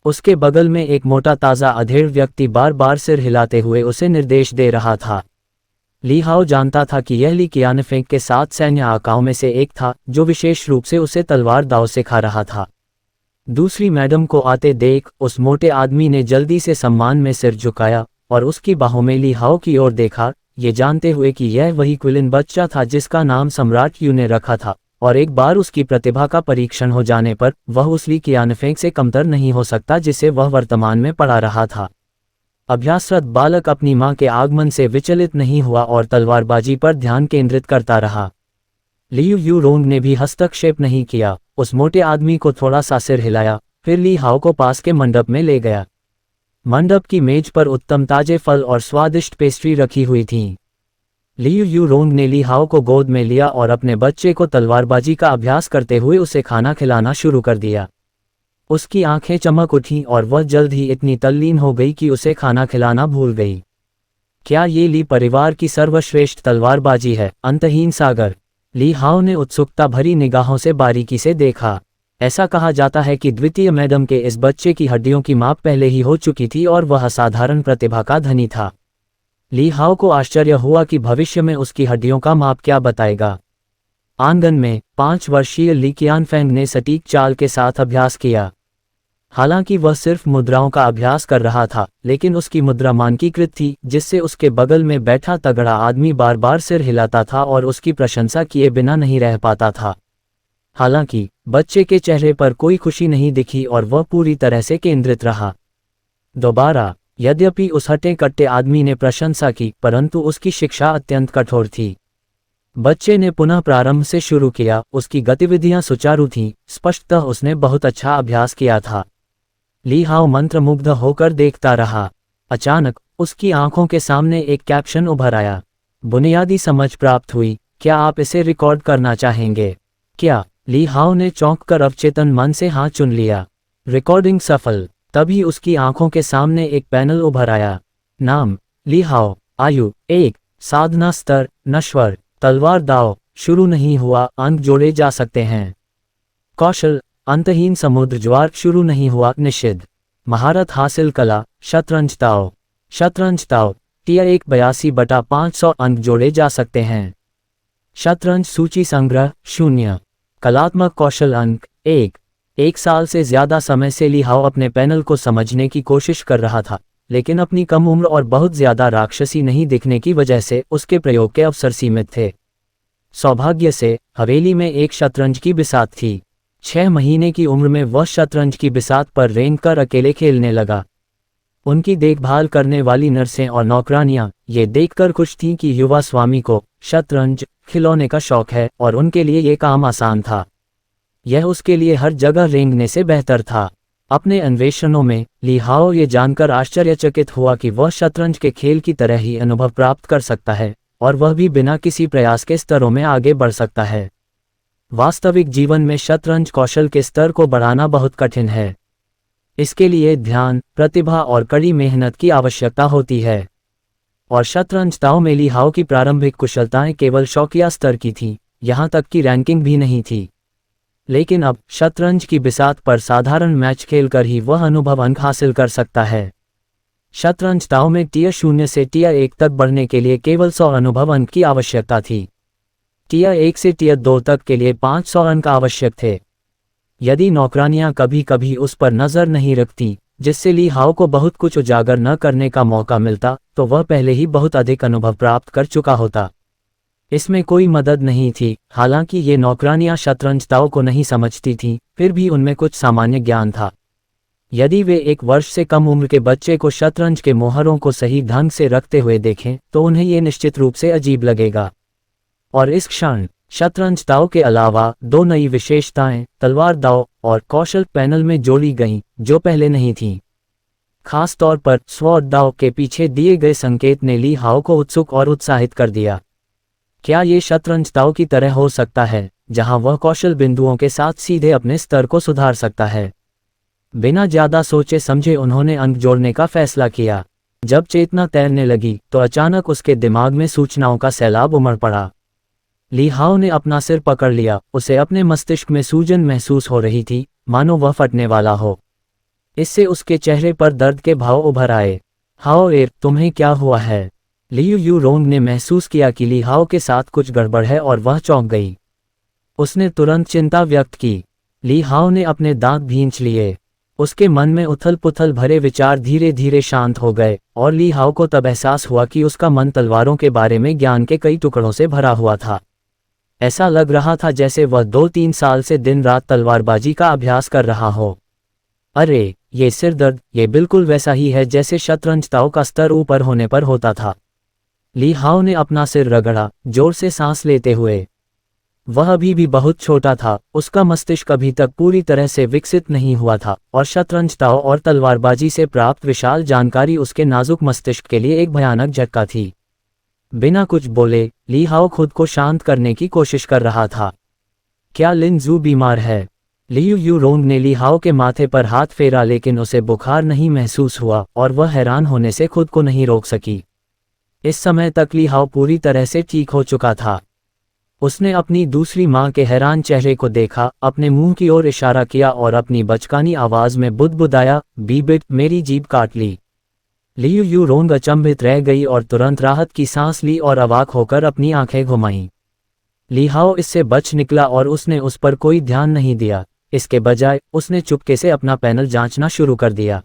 उसके बगल में एक मोटा ताज़ा अधेड़ व्यक्ति बार बार सिर हिलाते हुए उसे निर्देश दे रहा था। ली हाओ जानता था कि यह ली कियानफेंग के 7 सैन्य आकाओं में से एक था, जो विशेष रूप से उसे तलवार दाव सिखा रहा था। दूसरी मैडम को आते देख उस मोटे आदमी ने जल्दी से सम्मान में सिर झुकाया और उसकी बाहों में ली हाओ की ओर देखा, ये जानते हुए कि यह वही क्विलिन बच्चा था जिसका नाम सम्राट यू ने रखा था, और एक बार उसकी प्रतिभा का परीक्षण हो जाने पर वह उस ली कियानफेंग से कमतर नहीं हो सकता जिसे वह वर्तमान में पढ़ा रहा था। अभ्यासरत बालक अपनी मां के आगमन से विचलित नहीं हुआ और तलवारबाजी पर ध्यान केंद्रित करता रहा। लियू यू रोंग ने भी हस्तक्षेप नहीं किया। उस मोटे आदमी को थोड़ा सा सिर हिलाया, फिर ली हाओ को पास के मंडप में ले गया। मंडप की मेज पर उत्तम ताजे फल और स्वादिष्ट पेस्ट्री रखी हुई थीं। लियू यू रोंग ने ली हाओ को गोद में लिया और अपने बच्चे को तलवारबाजी का अभ्यास करते हुए उसे खाना खिलाना शुरू कर दिया। उसकी आंखें चमक उठीं और वह जल्द ही इतनी तल्लीन हो गई कि उसे खाना खिलाना भूल गई। क्या ये ली परिवार की सर्वश्रेष्ठ तलवारबाजी है? अंतहीन सागर। ली हाओ ने उत्सुकता भरी निगाहों से बारीकी से देखा। ऐसा कहा जाता है कि द्वितीय मैडम के इस बच्चे की हड्डियों की माप पहले ही हो चुकी थी और वह असाधारण प्रतिभा का धनी था। ली हाओ को आश्चर्य हुआ कि भविष्य में उसकी हड्डियों का माप क्या बताएगा। आंगन में 5 वर्षीय ली कियानफेंग ने सटीक चाल के साथ अभ्यास किया। हालांकि वह सिर्फ मुद्राओं का अभ्यास कर रहा था, लेकिन उसकी मुद्रा मानकीकृत थी, जिससे उसके बगल में बैठा तगड़ा आदमी बार बार सिर हिलाता था और उसकी प्रशंसा किए बिना नहीं रह पाता था। हालांकि बच्चे के चेहरे पर कोई खुशी नहीं दिखी और वह पूरी तरह से केंद्रित रहा। दोबारा, यद्यपि उस हट्टे कट्टे आदमी ने प्रशंसा की, परंतु उसकी शिक्षा अत्यंत कठोर थी। बच्चे ने पुनः प्रारंभ से शुरू किया। उसकी गतिविधियां सुचारू थीं, स्पष्टतः उसने बहुत अच्छा अभ्यास किया था। ली हाओ मंत्रमुग्ध होकर देखता रहा। अचानक उसकी आंखों के सामने एक कैप्शन उभर आया। बुनियादी समझ प्राप्त हुई, क्या आप इसे रिकॉर्ड करना चाहेंगे? क्या? ली हाओ ने चौंक कर अवचेतन मन से हाथ चुन लिया। रिकॉर्डिंग सफल। तभी उसकी आंखों के सामने एक पैनल उभर आया। नाम ली हाओ, आयु 1, साधना स्तर नश्वर, तलवार दाव शुरू नहीं हुआ, अंक जोड़े जा सकते हैं। कौशल अंतहीन समुद्र ज्वार शुरू नहीं हुआ, निषिद्ध। महारत हासिल कला शतरंज ताओ, शतरंज ताओ टियर 1 82/500 अंक जोड़े जा सकते हैं। शतरंज सूची संग्रह 0। कलात्मक कौशल अंक 1। 1 साल से ज्यादा समय से ली हाओ अपने पैनल को समझने की कोशिश कर रहा था, लेकिन अपनी कम उम्र और बहुत ज्यादा राक्षसी नहीं दिखने की वजह से उसके प्रयोग के अवसर सीमित थे। सौभाग्य से हवेली में एक शतरंज की बिसात थी। 6 महीने की उम्र में वह शतरंज की बिसात पर रेंग कर अकेले खेलने लगा। उनकी देखभाल करने वाली नर्सें और नौकरानियां ये देखकर खुश थीं कि युवा स्वामी को शतरंज खिलौने का शौक है और उनके लिए ये काम आसान था। यह उसके लिए हर जगह रेंगने से बेहतर था। अपने अन्वेषणों में ली हाओ ये जानकर आश्चर्यचकित हुआ कि वह शतरंज के खेल की तरह ही अनुभव प्राप्त कर सकता है, और वह भी बिना किसी प्रयास के स्तरों में आगे बढ़ सकता है। वास्तविक जीवन में शतरंज कौशल के स्तर को बढ़ाना बहुत कठिन है। इसके लिए ध्यान, प्रतिभा और कड़ी मेहनत की आवश्यकता होती है। और शतरंज ताओ में ली हाओ की प्रारंभिक कुशलताएं केवल शौकिया स्तर की थीं, यहाँ तक कि रैंकिंग भी नहीं थी। लेकिन अब शतरंज की बिसात पर साधारण मैच खेलकर ही वह अनुभव अंक हासिल कर सकता है। शतरंज ताओ में टियर 0 से टियर 1 तक बढ़ने के लिए केवल 100 अनुभव अंक की आवश्यकता थी। टियर 1 से टियर 2 तक के लिए 500 अंक आवश्यक थे। यदि नौकरानियां कभी कभी उस पर नजर नहीं रखती, जिससे ली हाओ को बहुत कुछ उजागर न करने का मौका मिलता, तो वह पहले ही बहुत अधिक अनुभव प्राप्त कर चुका होता। इसमें कोई मदद नहीं थी। हालांकि ये नौकरानियां शतरंज ताओ को नहीं समझती थीं, फिर भी उनमें कुछ सामान्य ज्ञान था। यदि वे 1 वर्ष से कम उम्र के बच्चे को शतरंज के मोहरों को सही ढंग से रखते हुए देखें, तो उन्हें ये निश्चित रूप से अजीब लगेगा। और इस क्षण शतरंज ताओ के अलावा 2 नई विशेषताएं तलवार दाव और कौशल पैनल में जोड़ी गईं, जो पहले नहीं थीं। खास तौर पर स्वॉर्ड दाव के पीछे दिए गए संकेत ने ली हाओ को उत्सुक और उत्साहित कर दिया। क्या ये शतरंज दाव की तरह हो सकता है, जहां वह कौशल बिंदुओं के साथ सीधे अपने स्तर को सुधार सकता है? बिना ज्यादा सोचे समझे उन्होंने अंक जोड़ने का फैसला किया। जब चेतना तैरने लगी तो अचानक उसके दिमाग में सूचनाओं का सैलाब उमड़ पड़ा। ली हाओ ने अपना सिर पकड़ लिया, उसे अपने मस्तिष्क में सूजन महसूस हो रही थी, मानो वह फटने वाला हो। इससे उसके चेहरे पर दर्द के भाव उभर आए। हाओ एर, तुम्हें क्या हुआ है? लियू यू रोंग ने महसूस किया कि ली हाओ के साथ कुछ गड़बड़ है और वह चौंक गई। उसने तुरंत चिंता व्यक्त की। ली हाओ ने अपने दांत भींच लिए। उसके मन में उथल पुथल भरे विचार धीरे धीरे शांत हो गए और ली हाओ को तब एहसास हुआ कि उसका मन तलवारों के बारे में ज्ञान के कई टुकड़ों से भरा हुआ था। ऐसा लग रहा था जैसे वह 2-3 साल से दिन रात तलवारबाजी का अभ्यास कर रहा हो। अरे, ये सिर दर्द, ये बिल्कुल वैसा ही है जैसे शतरंज दाव का स्तर ऊपर होने पर होता था। ली हाओ ने अपना सिर रगड़ा, जोर से सांस लेते हुए। वह अभी भी बहुत छोटा था, उसका मस्तिष्क अभी तक पूरी तरह से विकसित नहीं हुआ था और शतरंज दाव और तलवारबाजी से प्राप्त विशाल जानकारी उसके नाजुक मस्तिष्क के लिए एक भयानक झटका थी। बिना कुछ बोले ली हाओ खुद को शांत करने की कोशिश कर रहा था। क्या लिन जू बीमार है? लियू यू रोंग ने ली हाओ के माथे पर हाथ फेरा, लेकिन उसे बुखार नहीं महसूस हुआ और वह हैरान होने से खुद को नहीं रोक सकी। इस समय तक ली हाओ पूरी तरह से ठीक हो चुका था। उसने अपनी दूसरी मां के हैरान चेहरे को देखा, अपने मुंह की ओर इशारा किया और अपनी बचकानी आवाज में बुदबुदाया, बीबिट, मेरी जीभ काट ली। लियू यू रोंग अचंभित रह गई और तुरंत राहत की सांस ली और अवाक होकर अपनी आंखें घुमाईं। ली हाओ इससे बच निकला और उसने उस पर कोई ध्यान नहीं दिया। इसके बजाय उसने चुपके से अपना पैनल जांचना शुरू कर दिया।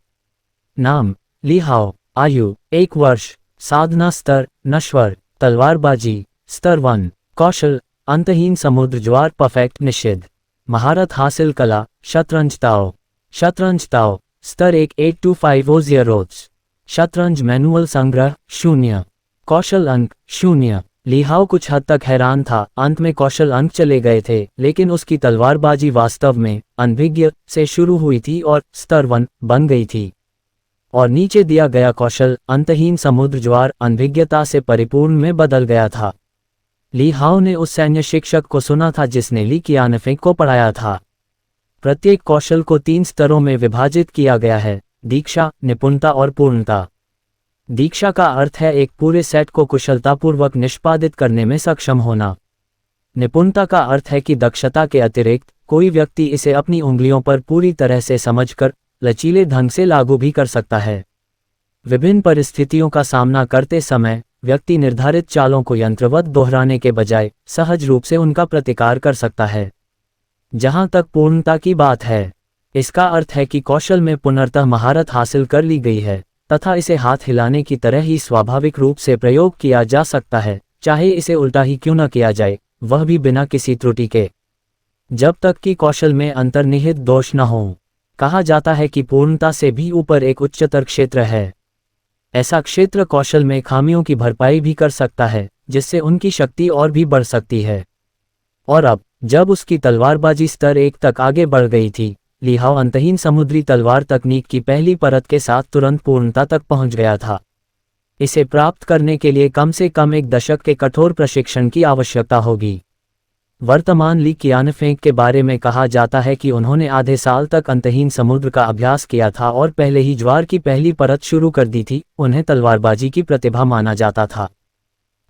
नाम ली हाओ, आयु 1 वर्ष, साधना स्तर नश्वर, तलवारबाजी स्तर 1, कौशल अंतहीन समुद्र ज्वार परफेक्ट निषिद्ध, महारत हासिल कला शतरंज ताओ स्तर 1 8250, शतरंज मैनुअल संग्रह 0, कौशल अंक 0। ली हाओ कुछ हद तक हैरान था। अंत में कौशल अंक चले गए थे, लेकिन उसकी तलवारबाजी वास्तव में अनभिज्ञ से शुरू हुई थी और स्तर 1 बन गई थी। और नीचे दिया गया कौशल अंतहीन समुद्र ज्वार अनभिज्ञता से परिपूर्ण में बदल गया था। ली हाओ ने उस सैन्य शिक्षक को सुना था जिसने ली कियानफेंग को पढ़ाया था। प्रत्येक कौशल को 3 स्तरों में विभाजित किया गया है: दीक्षा, निपुणता और पूर्णता। दीक्षा का अर्थ है एक पूरे सेट को कुशलतापूर्वक निष्पादित करने में सक्षम होना। निपुणता का अर्थ है कि दक्षता के अतिरिक्त कोई व्यक्ति इसे अपनी उंगलियों पर पूरी तरह से समझकर लचीले ढंग से लागू भी कर सकता है। विभिन्न परिस्थितियों का सामना करते समय व्यक्ति निर्धारित चालों को यंत्रवत दोहराने के बजाय सहज रूप से उनका प्रतिकार कर सकता है। जहां तक पूर्णता की बात है, इसका अर्थ है कि कौशल में पुनर्तः महारत हासिल कर ली गई है तथा इसे हाथ हिलाने की तरह ही स्वाभाविक रूप से प्रयोग किया जा सकता है, चाहे इसे उल्टा ही क्यों न किया जाए, वह भी बिना किसी त्रुटि के, जब तक कि कौशल में अंतर्निहित दोष न हो। कहा जाता है कि पूर्णता से भी ऊपर एक उच्चतर क्षेत्र है। ऐसा क्षेत्र कौशल में खामियों की भरपाई भी कर सकता है, जिससे उनकी शक्ति और भी बढ़ सकती है। और अब जब उसकी तलवारबाजी स्तर 1 तक आगे बढ़ गई थी, ली हाओ अंतहीन समुद्री तलवार तकनीक की पहली परत के साथ तुरंत पूर्णता तक पहुंच गया था। इसे प्राप्त करने के लिए कम से कम 1 दशक के कठोर प्रशिक्षण की आवश्यकता होगी। वर्तमान ली कियानफेंग के बारे में कहा जाता है कि उन्होंने आधे साल तक अंतहीन समुद्र का अभ्यास किया था और पहले ही ज्वार की पहली परत शुरू कर दी थी। उन्हें तलवारबाजी की प्रतिभा माना जाता था।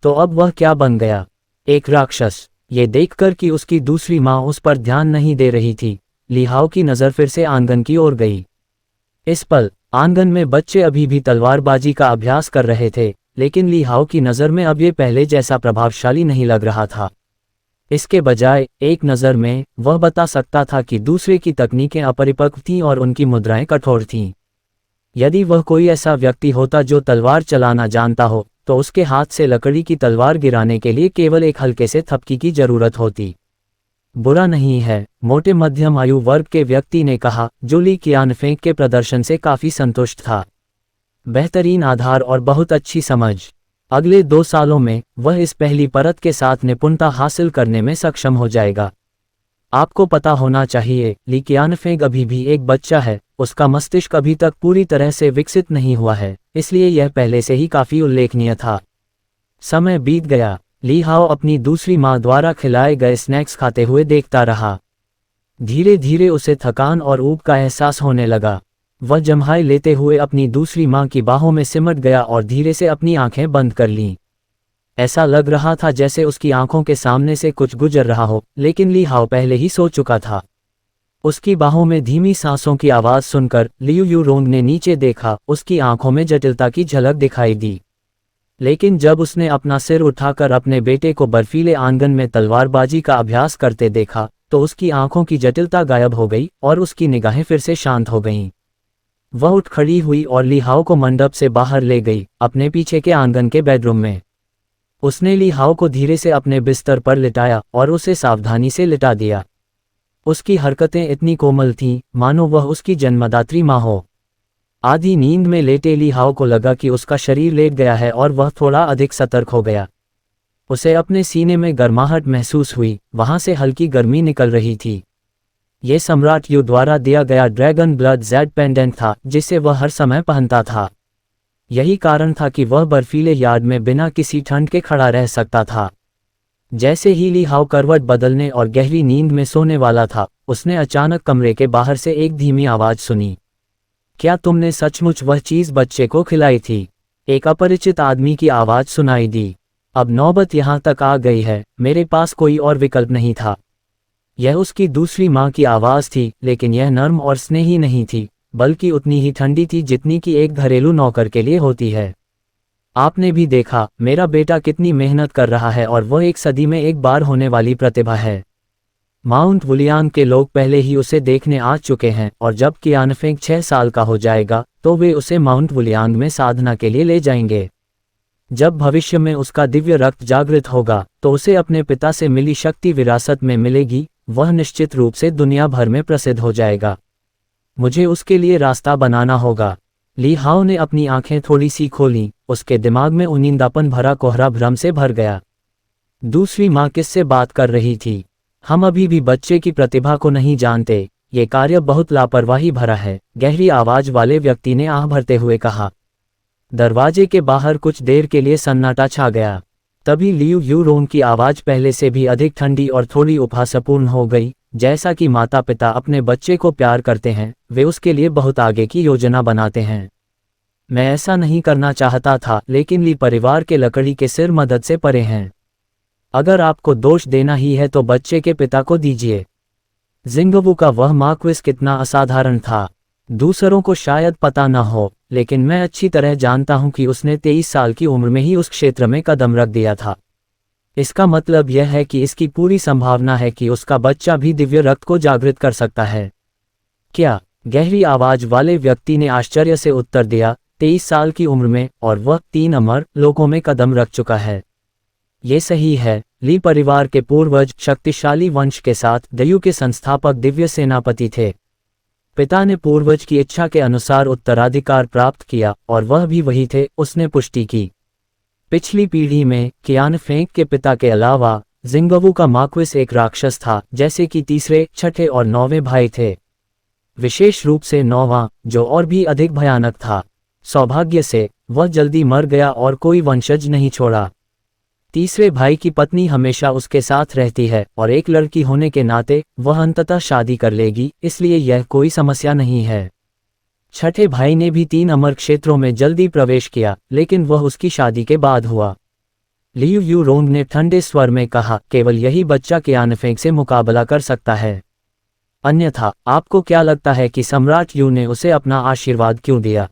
तो अब वह क्या बन गया? एक राक्षस। ये देखकर कि उसकी दूसरी माँ उस पर ध्यान नहीं दे रही थी, ली हाओ की नज़र फिर से आंगन की ओर गई। इस पल आंगन में बच्चे अभी भी तलवारबाजी का अभ्यास कर रहे थे, लेकिन ली हाओ की नज़र में अब ये पहले जैसा प्रभावशाली नहीं लग रहा था। इसके बजाय एक नज़र में वह बता सकता था कि दूसरे की तकनीकें अपरिपक्व थीं और उनकी मुद्राएं कठोर थीं। यदि वह कोई ऐसा व्यक्ति होता जो तलवार चलाना जानता हो, तो उसके हाथ से लकड़ी की तलवार गिराने के लिए केवल एक हल्के से थपकी की जरूरत होती। बुरा नहीं है, मोटे मध्यम आयु वर्ग के व्यक्ति ने कहा, जो ली कियानफेंग के प्रदर्शन से काफी संतुष्ट था। बेहतरीन आधार और बहुत अच्छी समझ। अगले 2 सालों में वह इस पहली परत के साथ निपुणता हासिल करने में सक्षम हो जाएगा। आपको पता होना चाहिए, ली कियानफेंग अभी भी एक बच्चा है, उसका मस्तिष्क अभी तक पूरी तरह से विकसित नहीं हुआ है, इसलिए यह पहले से ही काफ़ी उल्लेखनीय था। समय बीत गया। ली हाओ अपनी दूसरी माँ द्वारा खिलाए गए स्नैक्स खाते हुए देखता रहा। धीरे धीरे उसे थकान और ऊब का एहसास होने लगा। वह जम्हाई लेते हुए अपनी दूसरी माँ की बाहों में सिमट गया और धीरे से अपनी आंखें बंद कर लीं। ऐसा लग रहा था जैसे उसकी आंखों के सामने से कुछ गुजर रहा हो, लेकिन ली हाओ पहले ही सो चुका था। उसकी बाहों में धीमी सांसों की आवाज़ सुनकर लियू यूरोंग ने नीचे देखा। उसकी आंखों में जटिलता की झलक दिखाई दी, लेकिन जब उसने अपना सिर उठाकर अपने बेटे को बर्फीले आंगन में तलवारबाजी का अभ्यास करते देखा, तो उसकी आंखों की जटिलता गायब हो गई और उसकी निगाहें फिर से शांत हो गईं। वह उठ खड़ी हुई और ली हाओ को मंडप से बाहर ले गई, अपने पीछे के आंगन के बेडरूम में। उसने ली हाओ को धीरे से अपने बिस्तर पर लिटाया और उसे सावधानी से लिटा दिया। उसकी हरकतें इतनी कोमल थीं, मानो वह उसकी जन्मदात्री माँ हो। आधी नींद में लेटे ली हाओ को लगा कि उसका शरीर लेट गया है और वह थोड़ा अधिक सतर्क हो गया। उसे अपने सीने में गर्माहट महसूस हुई, वहां से हल्की गर्मी निकल रही थी। ये सम्राट यू द्वारा दिया गया ड्रैगन ब्लड जेड पेंडेंट था, जिसे वह हर समय पहनता था। यही कारण था कि वह बर्फीले यार्ड में बिना किसी ठंड के खड़ा रह सकता था। जैसे ही ली हाओ करवट बदलने और गहरी नींद में सोने वाला था, उसने अचानक कमरे के बाहर से एक धीमी आवाज़ सुनी। क्या तुमने सचमुच वह चीज़ बच्चे को खिलाई थी? एक अपरिचित आदमी की आवाज़ सुनाई दी। अब नौबत यहाँ तक आ गई है, मेरे पास कोई और विकल्प नहीं था। यह उसकी दूसरी माँ की आवाज़ थी, लेकिन यह नर्म और स्नेही नहीं थी, बल्कि उतनी ही ठंडी थी जितनी कि एक घरेलू नौकर के लिए होती है। आपने भी देखा, मेरा बेटा कितनी मेहनत कर रहा है और वह एक सदी में एक बार होने वाली प्रतिभा है। माउंट वुलियांग के लोग पहले ही उसे देखने आ चुके हैं और जब कियानफेंग 6 साल का हो जाएगा तो वे उसे माउंट वुलियांग में साधना के लिए ले जाएंगे। जब भविष्य में उसका दिव्य रक्त जागृत होगा तो उसे अपने पिता से मिली शक्ति विरासत में मिलेगी। वह निश्चित रूप से दुनिया भर में प्रसिद्ध हो जाएगा। मुझे उसके लिए रास्ता बनाना होगा। ली हाओ ने अपनी आंखें थोड़ी सी खोलीं, उसके दिमाग में उनिंदापन भरा कोहरा भ्रम से भर गया। दूसरी माँ किससे बात कर रही थी? हम अभी भी बच्चे की प्रतिभा को नहीं जानते, ये कार्य बहुत लापरवाही भरा है, गहरी आवाज वाले व्यक्ति ने आह भरते हुए कहा। दरवाजे के बाहर कुछ देर के लिए सन्नाटा छा गया। तभी लियू यूरोंग की आवाज पहले से भी अधिक ठंडी और थोड़ी उपहासपूर्ण हो गई। जैसा कि माता पिता अपने बच्चे को प्यार करते हैं, वे उसके लिए बहुत आगे की योजना बनाते हैं। मैं ऐसा नहीं करना चाहता था, लेकिन ली परिवार के लकड़ी के सिर मदद से परे हैं। अगर आपको दोष देना ही है तो बच्चे के पिता को दीजिए। जिंगबू का वह मार्क्विस कितना असाधारण था। दूसरों को शायद पता न हो, लेकिन मैं अच्छी तरह जानता हूं कि उसने 23 साल की उम्र में ही उस क्षेत्र में कदम रख दिया था। इसका मतलब यह है कि इसकी पूरी संभावना है कि उसका बच्चा भी दिव्य रक्त को जागृत कर सकता है। क्या? गहरी आवाज वाले व्यक्ति ने आश्चर्य से उत्तर दिया। 23 साल की उम्र में, और वह 3 अमर लोगों में कदम रख चुका है। ये सही है। ली परिवार के पूर्वज शक्तिशाली वंश के साथ दयु के संस्थापक दिव्य सेनापति थे। पिता ने पूर्वज की इच्छा के अनुसार उत्तराधिकार प्राप्त किया और वह भी वही थे, उसने पुष्टि की। पिछली पीढ़ी में कियानफेंग के पिता के अलावा जिंगबू का मार्क्विस एक राक्षस था, जैसे कि तीसरे, छठे और 9वें भाई थे। विशेष रूप से 9वां, जो और भी अधिक भयानक था। सौभाग्य से वह जल्दी मर गया और कोई वंशज नहीं छोड़ा। तीसरे भाई की पत्नी हमेशा उसके साथ रहती है और एक लड़की होने के नाते वह अंततः शादी कर लेगी, इसलिए यह कोई समस्या नहीं है। छठे भाई ने भी 3 अमर क्षेत्रों में जल्दी प्रवेश किया, लेकिन वह उसकी शादी के बाद हुआ। लियू यूरोंग ने ठंडे स्वर में कहा, केवल यही बच्चा कियानफेंग से मुकाबला कर सकता है। अन्यथा आपको क्या लगता है कि सम्राट यू ने उसे अपना आशीर्वाद क्यों दिया?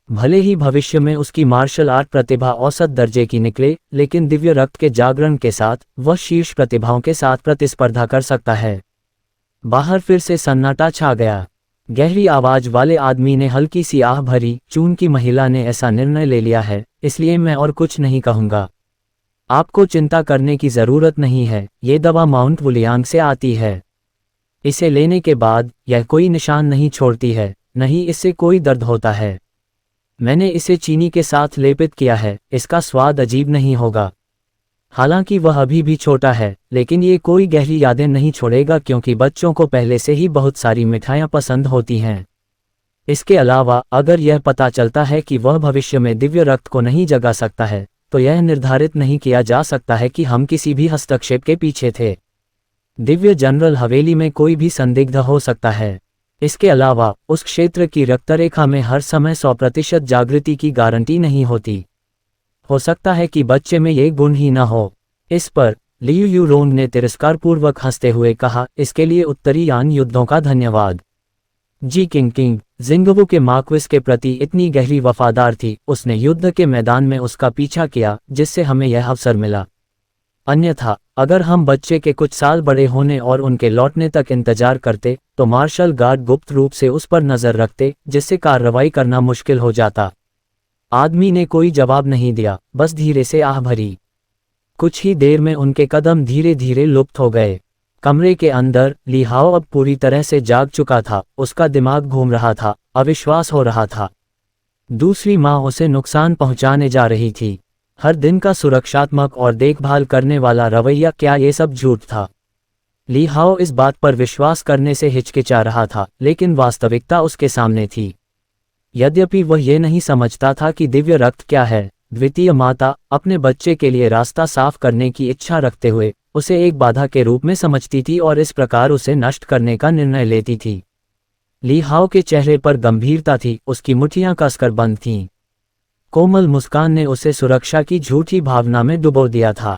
भले ही भविष्य में उसकी मार्शल आर्ट प्रतिभा औसत दर्जे की निकले, लेकिन दिव्य रक्त के जागरण के साथ वह शीर्ष प्रतिभाओं के साथ प्रतिस्पर्धा कर सकता है। बाहर फिर से सन्नाटा छा गया। गहरी आवाज वाले आदमी ने हल्की सी आह भरी। चून की महिला ने ऐसा निर्णय ले लिया है, इसलिए मैं और कुछ नहीं कहूँगा। आपको चिंता करने की ज़रूरत नहीं है, ये दवा माउंट वुलियांग से आती है। इसे लेने के बाद यह कोई निशान नहीं छोड़ती है, नहीं इससे कोई दर्द होता है। मैंने इसे चीनी के साथ लेपित किया है, इसका स्वाद अजीब नहीं होगा। हालांकि वह अभी भी छोटा है, लेकिन ये कोई गहरी यादें नहीं छोड़ेगा क्योंकि बच्चों को पहले से ही बहुत सारी मिठाइयाँ पसंद होती हैं। इसके अलावा अगर यह पता चलता है कि वह भविष्य में दिव्य रक्त को नहीं जगा सकता है, तो यह निर्धारित नहीं किया जा सकता है कि हम किसी भी हस्तक्षेप के पीछे थे। दिव्य जनरल हवेली में कोई भी संदिग्ध हो सकता है। इसके अलावा उस क्षेत्र की रक्तरेखा में हर समय 100% जागृति की गारंटी नहीं होती। हो सकता है कि बच्चे में ये गुण ही न हो। इस पर लियू यूरोंग ने तिरस्कारपूर्वक हंसते हुए कहा, इसके लिए उत्तरी यान युद्धों का धन्यवाद। जी किंग जिंगवू के मार्क्विस के प्रति इतनी गहरी वफादार थी, उसने युद्ध के मैदान में उसका पीछा किया जिससे हमें यह अवसर मिला। अन्यथा अगर हम बच्चे के कुछ साल बड़े होने और उनके लौटने तक इंतजार करते तो मार्शल गार्ड गुप्त रूप से उस पर नजर रखते, जिससे कार्रवाई करना मुश्किल हो जाता। आदमी ने कोई जवाब नहीं दिया, बस धीरे से आह भरी। कुछ ही देर में उनके कदम धीरे धीरे लुप्त हो गए। कमरे के अंदर ली हाओ अब पूरी तरह से जाग चुका था। उसका दिमाग घूम रहा था, अविश्वास हो रहा था। दूसरी माँ उसे नुकसान पहुंचाने जा रही थी। हर दिन का सुरक्षात्मक और देखभाल करने वाला रवैया, क्या ये सब झूठ था? ली हाओ इस बात पर विश्वास करने से हिचकिचा रहा था, लेकिन वास्तविकता उसके सामने थी। यद्यपि वह ये नहीं समझता था कि दिव्य रक्त क्या है, द्वितीय माता अपने बच्चे के लिए रास्ता साफ करने की इच्छा रखते हुए उसे एक बाधा के रूप में समझती थी और इस प्रकार उसे नष्ट करने का निर्णय लेती थी। ली हाओ के चेहरे पर गंभीरता थी, उसकी मुठ्ठियां कसकर बंद थीं। कोमल मुस्कान ने उसे सुरक्षा की झूठी भावना में डुबो दिया था।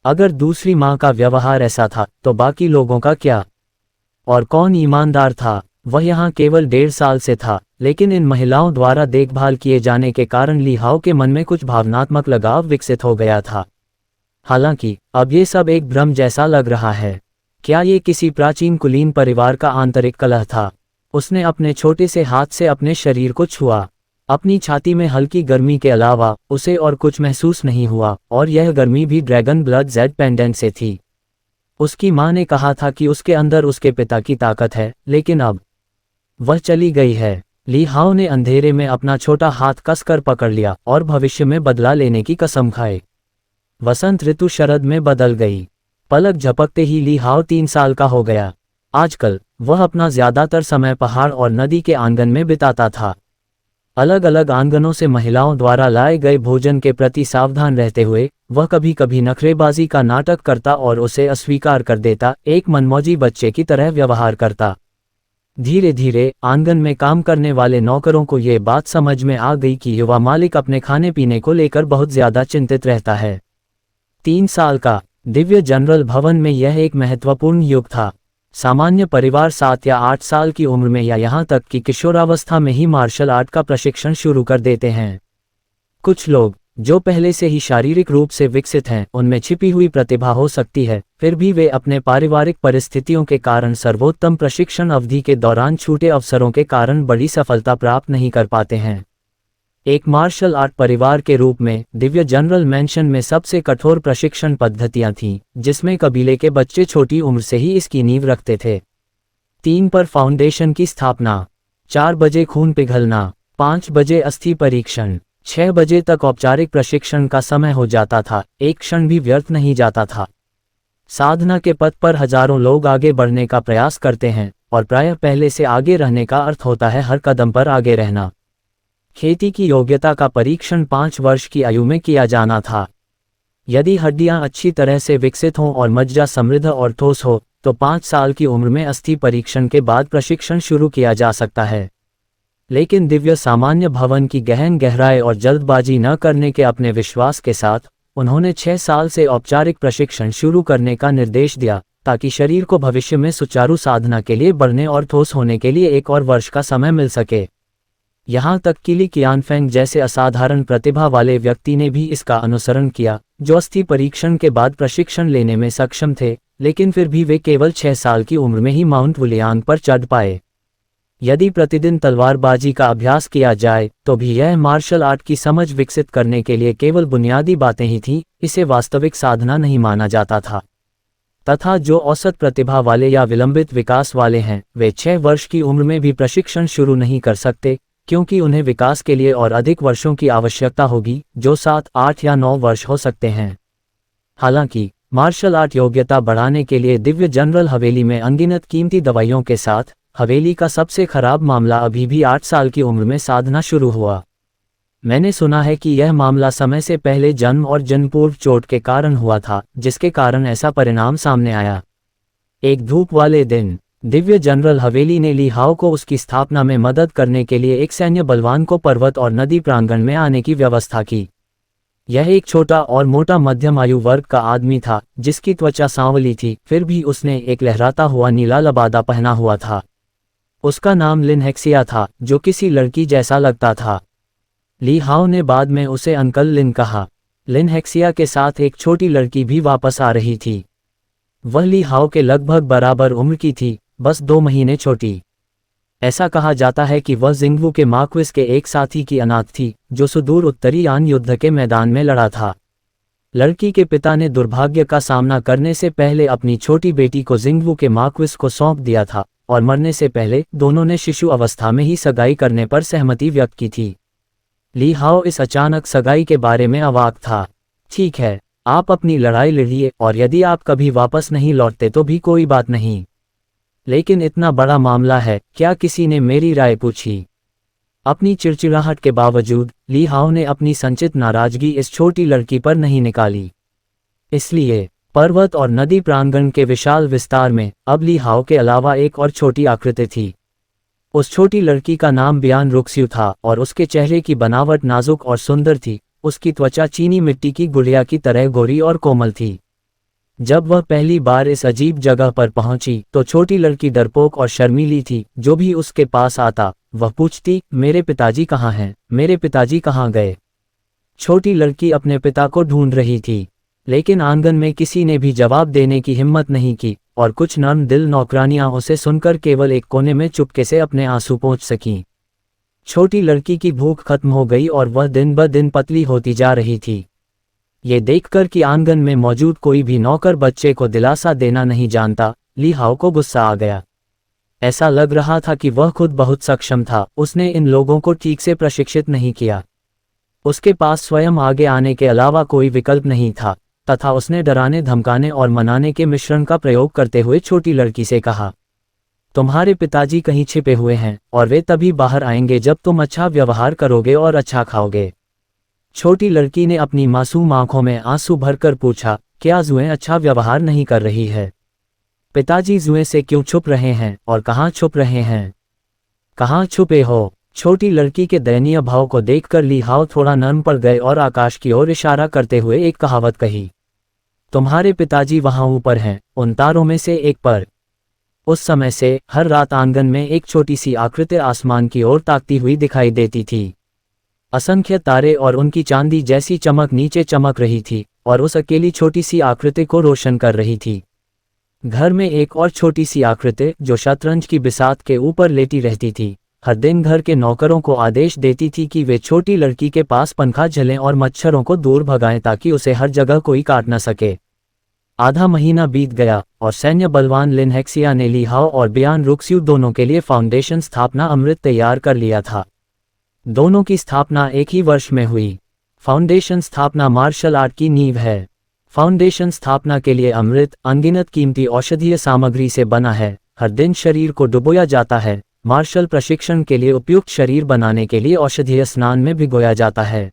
अगर दूसरी माँ का व्यवहार ऐसा था तो बाकी लोगों का क्या? और कौन ईमानदार था? वह यहाँ केवल 1.5 साल से था, लेकिन इन महिलाओं द्वारा देखभाल किए जाने के कारण ली हाओ के मन में कुछ भावनात्मक लगाव विकसित हो गया था। हालांकि अब ये सब एक भ्रम जैसा लग रहा है। क्या ये किसी प्राचीन कुलीन परिवार का आंतरिक कलह था? उसने अपने छोटे से हाथ से अपने शरीर को छुआ। अपनी छाती में हल्की गर्मी के अलावा उसे और कुछ महसूस नहीं हुआ, और यह गर्मी भी ड्रैगन ब्लड जेड पेंडेंट से थी। उसकी माँ ने कहा था कि उसके अंदर उसके पिता की ताकत है, लेकिन अब वह चली गई है। ली हाओ ने अंधेरे में अपना छोटा हाथ कसकर पकड़ लिया और भविष्य में बदला लेने की कसम खाई। वसंत ऋतु शरद में बदल गई। पलक झपकते ही ली हाओ 3 साल का हो गया। आजकल वह अपना ज्यादातर समय पहाड़ और नदी के आंगन में बिताता था। अलग अलग आंगनों से महिलाओं द्वारा लाए गए भोजन के प्रति सावधान रहते हुए वह कभी कभी नखरेबाजी का नाटक करता और उसे अस्वीकार कर देता, एक मनमौजी बच्चे की तरह व्यवहार करता। धीरे धीरे आंगन में काम करने वाले नौकरों को ये बात समझ में आ गई कि युवा मालिक अपने खाने पीने को लेकर बहुत ज्यादा चिंतित रहता है। 3 साल का दिव्य जनरल भवन में यह एक महत्वपूर्ण युग था। सामान्य परिवार 7 या 8 साल की उम्र में या यहाँ तक कि किशोरावस्था में ही मार्शल आर्ट का प्रशिक्षण शुरू कर देते हैं। कुछ लोग जो पहले से ही शारीरिक रूप से विकसित हैं, उनमें छिपी हुई प्रतिभा हो सकती है, फिर भी वे अपने पारिवारिक परिस्थितियों के कारण सर्वोत्तम प्रशिक्षण अवधि के दौरान छूटे अवसरों के कारण बड़ी सफलता प्राप्त नहीं कर पाते हैं। एक मार्शल आर्ट परिवार के रूप में दिव्य जनरल मेंशन में सबसे कठोर प्रशिक्षण पद्धतियां थीं, जिसमें कबीले के बच्चे छोटी उम्र से ही इसकी नींव रखते थे। 3 पर फाउंडेशन की स्थापना, 4 बजे खून पिघलना, 5 बजे अस्थि परीक्षण, 6 बजे तक औपचारिक प्रशिक्षण का समय हो जाता था। एक क्षण भी व्यर्थ नहीं जाता था। साधना के पथ पर हजारों लोग आगे बढ़ने का प्रयास करते हैं, और प्रायः पहले से आगे रहने का अर्थ होता है हर कदम पर आगे रहना। खेती की योग्यता का परीक्षण 5 वर्ष की आयु में किया जाना था। यदि हड्डियां अच्छी तरह से विकसित हों और मज्जा समृद्ध और ठोस हो, तो 5 साल की उम्र में अस्थि परीक्षण के बाद प्रशिक्षण शुरू किया जा सकता है। लेकिन दिव्य सामान्य भवन की गहन गहराई और जल्दबाजी न करने के अपने विश्वास के साथ उन्होंने 6 साल से औपचारिक प्रशिक्षण शुरू करने का निर्देश दिया, ताकि शरीर को भविष्य में सुचारू साधना के लिए बढ़ने और ठोस होने के लिए 1 और वर्ष का समय मिल सके। यहाँ तक कि ली कियानफेंग जैसे असाधारण प्रतिभा वाले व्यक्ति ने भी इसका अनुसरण किया, जो अस्थि परीक्षण के बाद प्रशिक्षण लेने में सक्षम थे, लेकिन फिर भी वे केवल 6 साल की उम्र में ही माउंट वुलियांग पर चढ़ पाए। यदि प्रतिदिन तलवारबाजी का अभ्यास किया जाए तो भी यह मार्शल आर्ट की समझ विकसित करने के लिए केवल बुनियादी बातें ही थीं, इसे वास्तविक साधना नहीं माना जाता था। तथा जो औसत प्रतिभा वाले या विलंबित विकास वाले हैं, वे 6 वर्ष की उम्र में भी प्रशिक्षण शुरू नहीं कर सकते, क्योंकि उन्हें विकास के लिए और अधिक वर्षों की आवश्यकता होगी, जो 7, 8 या 9 वर्ष हो सकते हैं। हालांकि मार्शल आर्ट योग्यता बढ़ाने के लिए दिव्य जनरल हवेली में अनगिनत कीमती दवाइयों के साथ हवेली का सबसे खराब मामला अभी भी 8 साल की उम्र में साधना शुरू हुआ। मैंने सुना है कि यह मामला समय से पहले जन्म और जन्मपूर्व चोट के कारण हुआ था, जिसके कारण ऐसा परिणाम सामने आया। एक धूप वाले दिन दिव्य जनरल हवेली ने ली हाओ को उसकी स्थापना में मदद करने के लिए एक सैन्य बलवान को पर्वत और नदी प्रांगण में आने की व्यवस्था की। यह एक छोटा और मोटा मध्यम आयु वर्ग का आदमी था, जिसकी त्वचा सांवली थी, फिर भी उसने एक लहराता हुआ नीला लबादा पहना हुआ था। उसका नाम लिन हेक्सिया था, जो किसी लड़की जैसा लगता था। ली हाओ ने बाद में उसे अंकल लिन कहा। लिन हेक्सिया के साथ एक छोटी लड़की भी वापस आ रही थी। वह ली हाओ के लगभग बराबर उम्र की थी, बस 2 महीने छोटी। ऐसा कहा जाता है कि वह जिंगवू के मार्क्विस के एक साथी की अनाथ थी, जो सुदूर उत्तरी यान युद्ध के मैदान में लड़ा था। लड़की के पिता ने दुर्भाग्य का सामना करने से पहले अपनी छोटी बेटी को जिंगवू के मार्क्विस को सौंप दिया था, और मरने से पहले दोनों ने शिशु अवस्था में ही सगाई करने पर सहमति व्यक्त की थी। ली हाओ इस अचानक सगाई के बारे में अवाक था। ठीक है, आप अपनी लड़ाई लड़िए, और यदि आप कभी वापस नहीं लौटते तो भी कोई बात नहीं, लेकिन इतना बड़ा मामला है, क्या किसी ने मेरी राय पूछी? अपनी चिड़चिड़ाहट के बावजूद ली हाओ ने अपनी संचित नाराजगी इस छोटी लड़की पर नहीं निकाली। इसलिए पर्वत और नदी प्रांगण के विशाल विस्तार में अब ली हाओ के अलावा एक और छोटी आकृति थी। उस छोटी लड़की का नाम बियान रुक्स्यू था, और उसके चेहरे की बनावट नाजुक और सुंदर थी। उसकी त्वचा चीनी मिट्टी की गुड़िया की तरह गोरी और कोमल थी। जब वह पहली बार इस अजीब जगह पर पहुंची तो छोटी लड़की डरपोक और शर्मीली थी। जो भी उसके पास आता वह पूछती, मेरे पिताजी कहाँ हैं? मेरे पिताजी कहाँ गए? छोटी लड़की अपने पिता को ढूंढ रही थी, लेकिन आंगन में किसी ने भी जवाब देने की हिम्मत नहीं की, और कुछ नर्म दिल नौकरानियां उसे सुनकर केवल एक कोने में चुपके से अपने आंसू पोंछ सकीं। छोटी लड़की की भूख खत्म हो गई और वह दिन ब दिन पतली होती जा रही थी। ये देखकर कि आंगन में मौजूद कोई भी नौकर बच्चे को दिलासा देना नहीं जानता, ली हाओ को गुस्सा आ गया। ऐसा लग रहा था कि वह खुद बहुत सक्षम था, उसने इन लोगों को ठीक से प्रशिक्षित नहीं किया। उसके पास स्वयं आगे आने के अलावा कोई विकल्प नहीं था, तथा उसने डराने धमकाने और मनाने के मिश्रण का प्रयोग करते हुए छोटी लड़की से कहा, तुम्हारे पिताजी कहीं छिपे हुए हैं, और वे तभी बाहर आएंगे जब तुम अच्छा व्यवहार करोगे और अच्छा खाओगे। छोटी लड़की ने अपनी मासूम आंखों में आंसू भरकर पूछा, क्या जुएं अच्छा व्यवहार नहीं कर रही है? पिताजी जुएं से क्यों छुप रहे हैं, और कहाँ छुप रहे हैं? कहाँ छुपे हो? छोटी लड़की के दयनीय भाव को देखकर ली हाओ थोड़ा नर्म पड़ गए और आकाश की ओर इशारा करते हुए एक कहावत कही, तुम्हारे पिताजी वहां ऊपर हैं, उन तारों में से एक पर। उस समय से हर रात आंगन में एक छोटी सी आकृति आसमान की ओर ताकती हुई दिखाई देती थी। असंख्य तारे और उनकी चांदी जैसी चमक नीचे चमक रही थी, और उस अकेली छोटी सी आकृति को रोशन कर रही थी। घर में एक और छोटी सी आकृति जो शतरंज की बिसात के ऊपर लेटी रहती थी, हर दिन घर के नौकरों को आदेश देती थी कि वे छोटी लड़की के पास पंखा झलें और मच्छरों को दूर भगाएं ताकि उसे हर जगह कोई काट न सके। आधा महीना बीत गया और सैन्य बलवान लिन हेक्सिया ने ली हाओ और बियान रुक्स्यू दोनों के लिए फाउंडेशन स्थापना अमृत तैयार कर लिया था। दोनों की स्थापना एक ही वर्ष में हुई। फाउंडेशन स्थापना मार्शल आर्ट की नींव है। फाउंडेशन स्थापना के लिए अमृत अनगिनत कीमती औषधीय सामग्री से बना है। हर दिन शरीर को डुबोया जाता है। मार्शल प्रशिक्षण के लिए उपयुक्त शरीर बनाने के लिए औषधीय स्नान में भिगोया जाता है।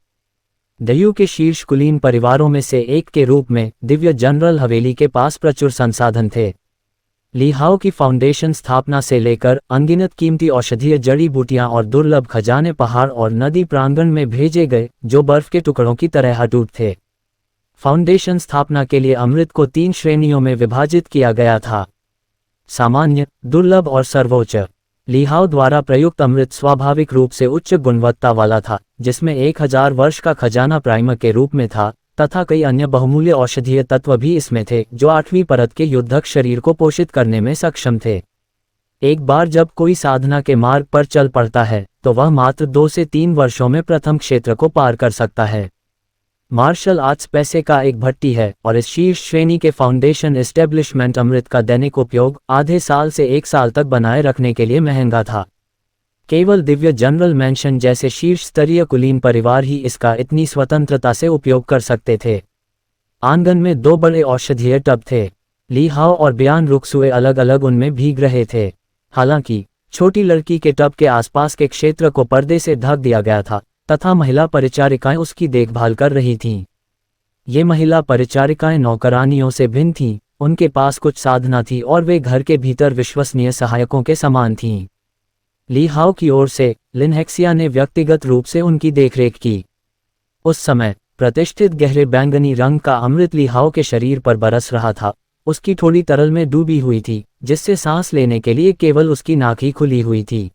दयू के शीर्ष कुलीन परिवारों में से एक के रूप में दिव्य जनरल हवेली के पास प्रचुर संसाधन थे। ली हाओ की फाउंडेशन स्थापना से लेकर अनगिनत कीमती औषधीय जड़ी बूटियां और दुर्लभ खजाने पहाड़ और नदी प्रांगण में भेजे गए, जो बर्फ के टुकड़ों की तरह अटूट थे। फाउंडेशन स्थापना के लिए अमृत को 3 श्रेणियों में विभाजित किया गया था: सामान्य, दुर्लभ और सर्वोच्च। ली हाओ द्वारा प्रयुक्त अमृत स्वाभाविक रूप से उच्च गुणवत्ता वाला था, जिसमें 1000 वर्ष का खजाना प्राइमर के रूप में था, तथा कई अन्य बहुमूल्य औषधीय तत्व भी इसमें थे जो 8वीं परत के युद्धक शरीर को पोषित करने में सक्षम थे। एक बार जब कोई साधना के मार्ग पर चल पड़ता है तो वह मात्र 2 से 3 वर्षों में प्रथम क्षेत्र को पार कर सकता है। मार्शल आर्ट्स पैसे का एक भट्टी है, और इस शीर्ष श्रेणी के फाउंडेशन एस्टेब्लिशमेंट अमृत का दैनिक उपयोग आधे साल से 1 साल तक बनाए रखने के लिए महंगा था। केवल दिव्य जनरल मैंशन जैसे शीर्ष स्तरीय कुलीन परिवार ही इसका इतनी स्वतंत्रता से उपयोग कर सकते थे। आंगन में 2 बड़े औषधीय टब थे। ली हाओ और बियान रुक्सुए अलग अलग उनमें भीग रहे थे। हालांकि छोटी लड़की के टब के आसपास के क्षेत्र को पर्दे से ढक दिया गया था तथा महिला परिचारिकाएं उसकी देखभाल कर रही थीं। ये महिला परिचारिकाएं नौकरानियों से भिन्न थीं, उनके पास कुछ साधना थी और वे घर के भीतर विश्वसनीय सहायकों के समान थीं। ली हाओ की ओर से लिन हेक्सिया ने व्यक्तिगत रूप से उनकी देखरेख की। उस समय प्रतिष्ठित गहरे बैंगनी रंग का अमृत ली हाओ के शरीर पर बरस रहा था। उसकी थोड़ी तरल में डूबी हुई थी, जिससे सांस लेने के लिए केवल उसकी नाक ही खुली हुई थी।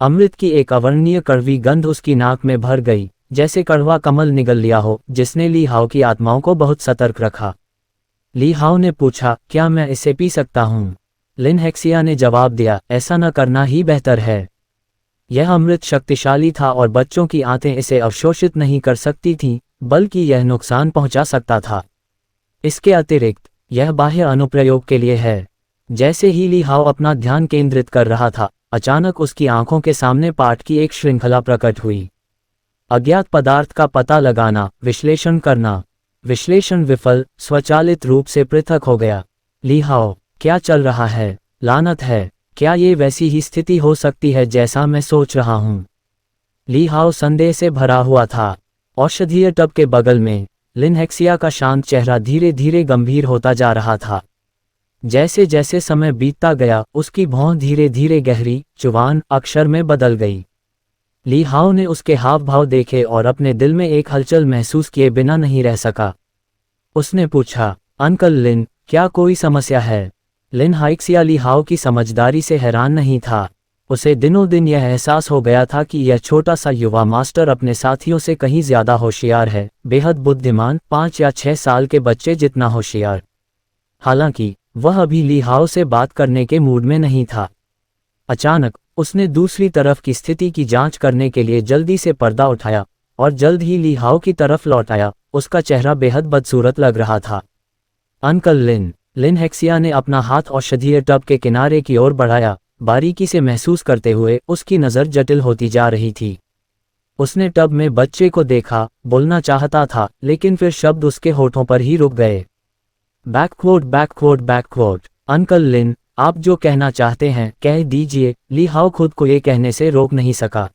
अमृत की एक अवर्णनीय कड़वी गंध उसकी नाक में भर गई, जैसे कड़वा कमल निगल लिया हो, जिसने ली हाओ की आत्माओं को बहुत सतर्क रखा। ली हाओ ने पूछा, क्या मैं इसे पी सकता हूँ? लिन हेक्सिया ने जवाब दिया, ऐसा न करना ही बेहतर है। यह अमृत शक्तिशाली था और बच्चों की आंतें इसे अवशोषित नहीं कर सकती थीं, बल्कि यह नुकसान पहुंचा सकता था। इसके अतिरिक्त यह बाह्य अनुप्रयोग के लिए है। जैसे ही ली हाओ अपना ध्यान केंद्रित कर रहा था, अचानक उसकी आंखों के सामने पाठ की एक श्रृंखला प्रकट हुई। अज्ञात पदार्थ का पता लगाना, विश्लेषण करना। विश्लेषण विफल, स्वचालित रूप से पृथक हो गया। ली हाओ, क्या चल रहा है? लानत है, क्या ये वैसी ही स्थिति हो सकती है जैसा मैं सोच रहा हूँ? ली हाओ संदेह से भरा हुआ था। औषधीय टब के बगल में लिन हेक्सिया का शांत चेहरा धीरे धीरे गंभीर होता जा रहा था। जैसे जैसे समय बीतता गया, उसकी भौं धीरे धीरे गहरी, चुवान अक्षर में बदल गई। ली हाओ ने उसके हाव भाव देखे और अपने दिल में एक हलचल महसूस किए बिना नहीं रह सका। उसने पूछा, अंकल लिन, क्या कोई समस्या है? लिन हेक्सिया ली हाओ की समझदारी से हैरान नहीं था। उसे दिनों दिन यह एहसास हो गया था कि यह छोटा सा युवा मास्टर अपने साथियों से कहीं ज्यादा होशियार है, बेहद बुद्धिमान, 5 या 6 साल के बच्चे जितना होशियार। हालांकि वह अभी ली हाओ से बात करने के मूड में नहीं था। अचानक उसने दूसरी तरफ की स्थिति की जांच करने के लिए जल्दी से पर्दा उठाया और जल्द ही ली हाओ की तरफ लौट आया। उसका चेहरा बेहद बदसूरत लग रहा था। अंकल लिन, लिन हेक्सिया ने अपना हाथ औषधीय टब के किनारे की ओर बढ़ाया, बारीकी से महसूस करते हुए उसकी नज़र जटिल होती जा रही थी। उसने टब में बच्चे को देखा, बोलना चाहता था, लेकिन फिर शब्द उसके होठों पर ही रुक गए। Backward backward backward. अंकल लिन, आप जो कहना चाहते हैं कह दीजिए। ली हाओ खुद को ये कहने से रोक नहीं सका।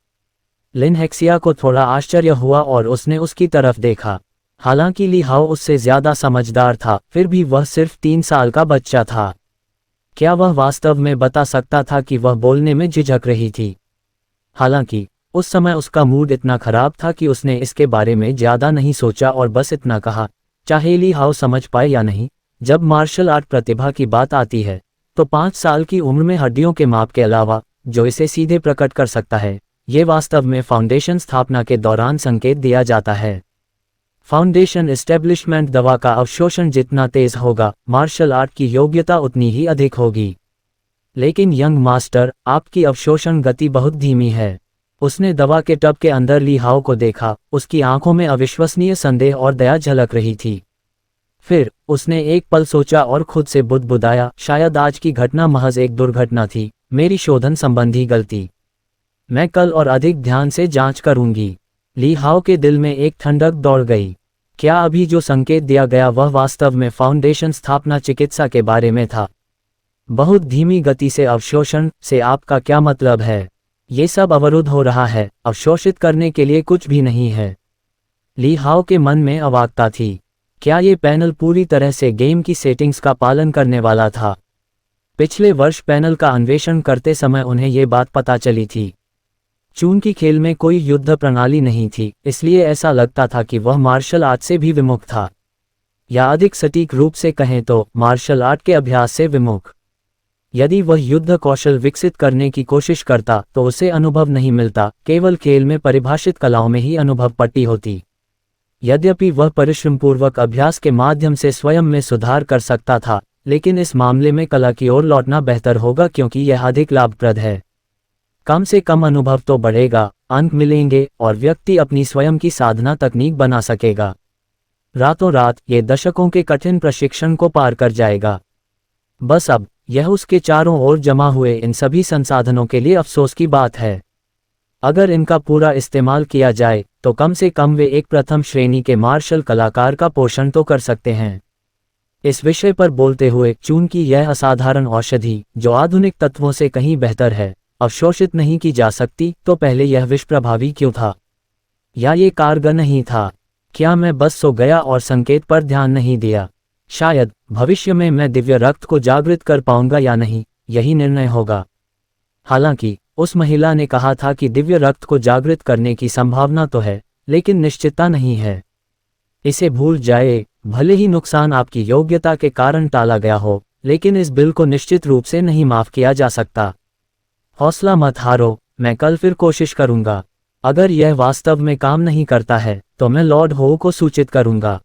लिन हेक्सिया को थोड़ा आश्चर्य हुआ और उसने उसकी तरफ देखा। हालांकि ली हाओ उससे ज्यादा समझदार था, फिर भी वह सिर्फ 3 साल का बच्चा था। क्या वह वास्तव में बता सकता था कि वह बोलने में झिझक रही थी? हालांकि उस समय उसका मूड इतना खराब था कि उसने इसके बारे में ज्यादा नहीं सोचा और बस इतना कहा, चाहे ली हाओ समझ पाए या नहीं, जब मार्शल आर्ट प्रतिभा की बात आती है तो 5 साल की उम्र में हड्डियों के माप के अलावा जो इसे सीधे प्रकट कर सकता है, ये वास्तव में फाउंडेशन स्थापना के दौरान संकेत दिया जाता है। फाउंडेशन एस्टेब्लिशमेंट दवा का अवशोषण जितना तेज होगा, मार्शल आर्ट की योग्यता उतनी ही अधिक होगी। लेकिन यंग मास्टर, आपकी अवशोषण गति बहुत धीमी है। उसने दवा के टब के अंदर ली हाओ को देखा, उसकी आंखों में अविश्वसनीय संदेह और दया झलक रही थी। फिर उसने एक पल सोचा और खुद से बुदबुदाया, शायद आज की घटना महज एक दुर्घटना थी, मेरी शोधन संबंधी गलती। मैं कल और अधिक ध्यान से जांच करूंगी। ली हाओ के दिल में एक ठंडक दौड़ गई। क्या अभी जो संकेत दिया गया वह वास्तव में फाउंडेशन स्थापना चिकित्सा के बारे में था? बहुत धीमी गति से अवशोषण से आपका क्या मतलब है? ये सब अवरुद्ध हो रहा है, अवशोषित करने के लिए कुछ भी नहीं है। ली हाओ के मन में अवाकता थी। क्या ये पैनल पूरी तरह से गेम की सेटिंग्स का पालन करने वाला था? पिछले वर्ष पैनल का अन्वेषण करते समय उन्हें ये बात पता चली थी। चूंकि खेल में कोई युद्ध प्रणाली नहीं थी, इसलिए ऐसा लगता था कि वह मार्शल आर्ट से भी विमुख था, या अधिक सटीक रूप से कहें तो मार्शल आर्ट के अभ्यास से विमुख। यदि वह युद्ध कौशल विकसित करने की कोशिश करता तो उसे अनुभव नहीं मिलता, केवल खेल में परिभाषित कलाओं में ही अनुभव पट्टी होती। यद्यपि वह परिश्रमपूर्वक अभ्यास के माध्यम से स्वयं में सुधार कर सकता था, लेकिन इस मामले में कला की ओर लौटना बेहतर होगा क्योंकि यह अधिक लाभप्रद है। कम से कम अनुभव तो बढ़ेगा, अंक मिलेंगे और व्यक्ति अपनी स्वयं की साधना तकनीक बना सकेगा। रातों रात ये दशकों के कठिन प्रशिक्षण को पार कर जाएगा। बस अब यह उसके चारों ओर जमा हुए इन सभी संसाधनों के लिए अफसोस की बात है। अगर इनका पूरा इस्तेमाल किया जाए तो कम से कम वे एक प्रथम श्रेणी के मार्शल कलाकार का पोषण तो कर सकते हैं। इस विषय पर बोलते हुए चून की यह असाधारण औषधि, जो आधुनिक तत्वों से कहीं बेहतर है, अवशोषित नहीं की जा सकती, तो पहले यह विष प्रभावी क्यों था? या ये कारगर नहीं था? क्या मैं बस सो गया और संकेत पर ध्यान नहीं दिया? शायद भविष्य में मैं दिव्य रक्त को जागृत कर पाऊंगा या नहीं, यही निर्णय होगा। हालांकि उस महिला ने कहा था कि दिव्य रक्त को जागृत करने की संभावना तो है, लेकिन निश्चितता नहीं है। इसे भूल जाए, भले ही नुकसान आपकी योग्यता के कारण टाला गया हो, लेकिन इस बिल को निश्चित रूप से नहीं माफ किया जा सकता। हौसला मत हारो, मैं कल फिर कोशिश करूंगा। अगर यह वास्तव में काम नहीं करता है तो मैं लॉर्ड हो को सूचित करूंगा।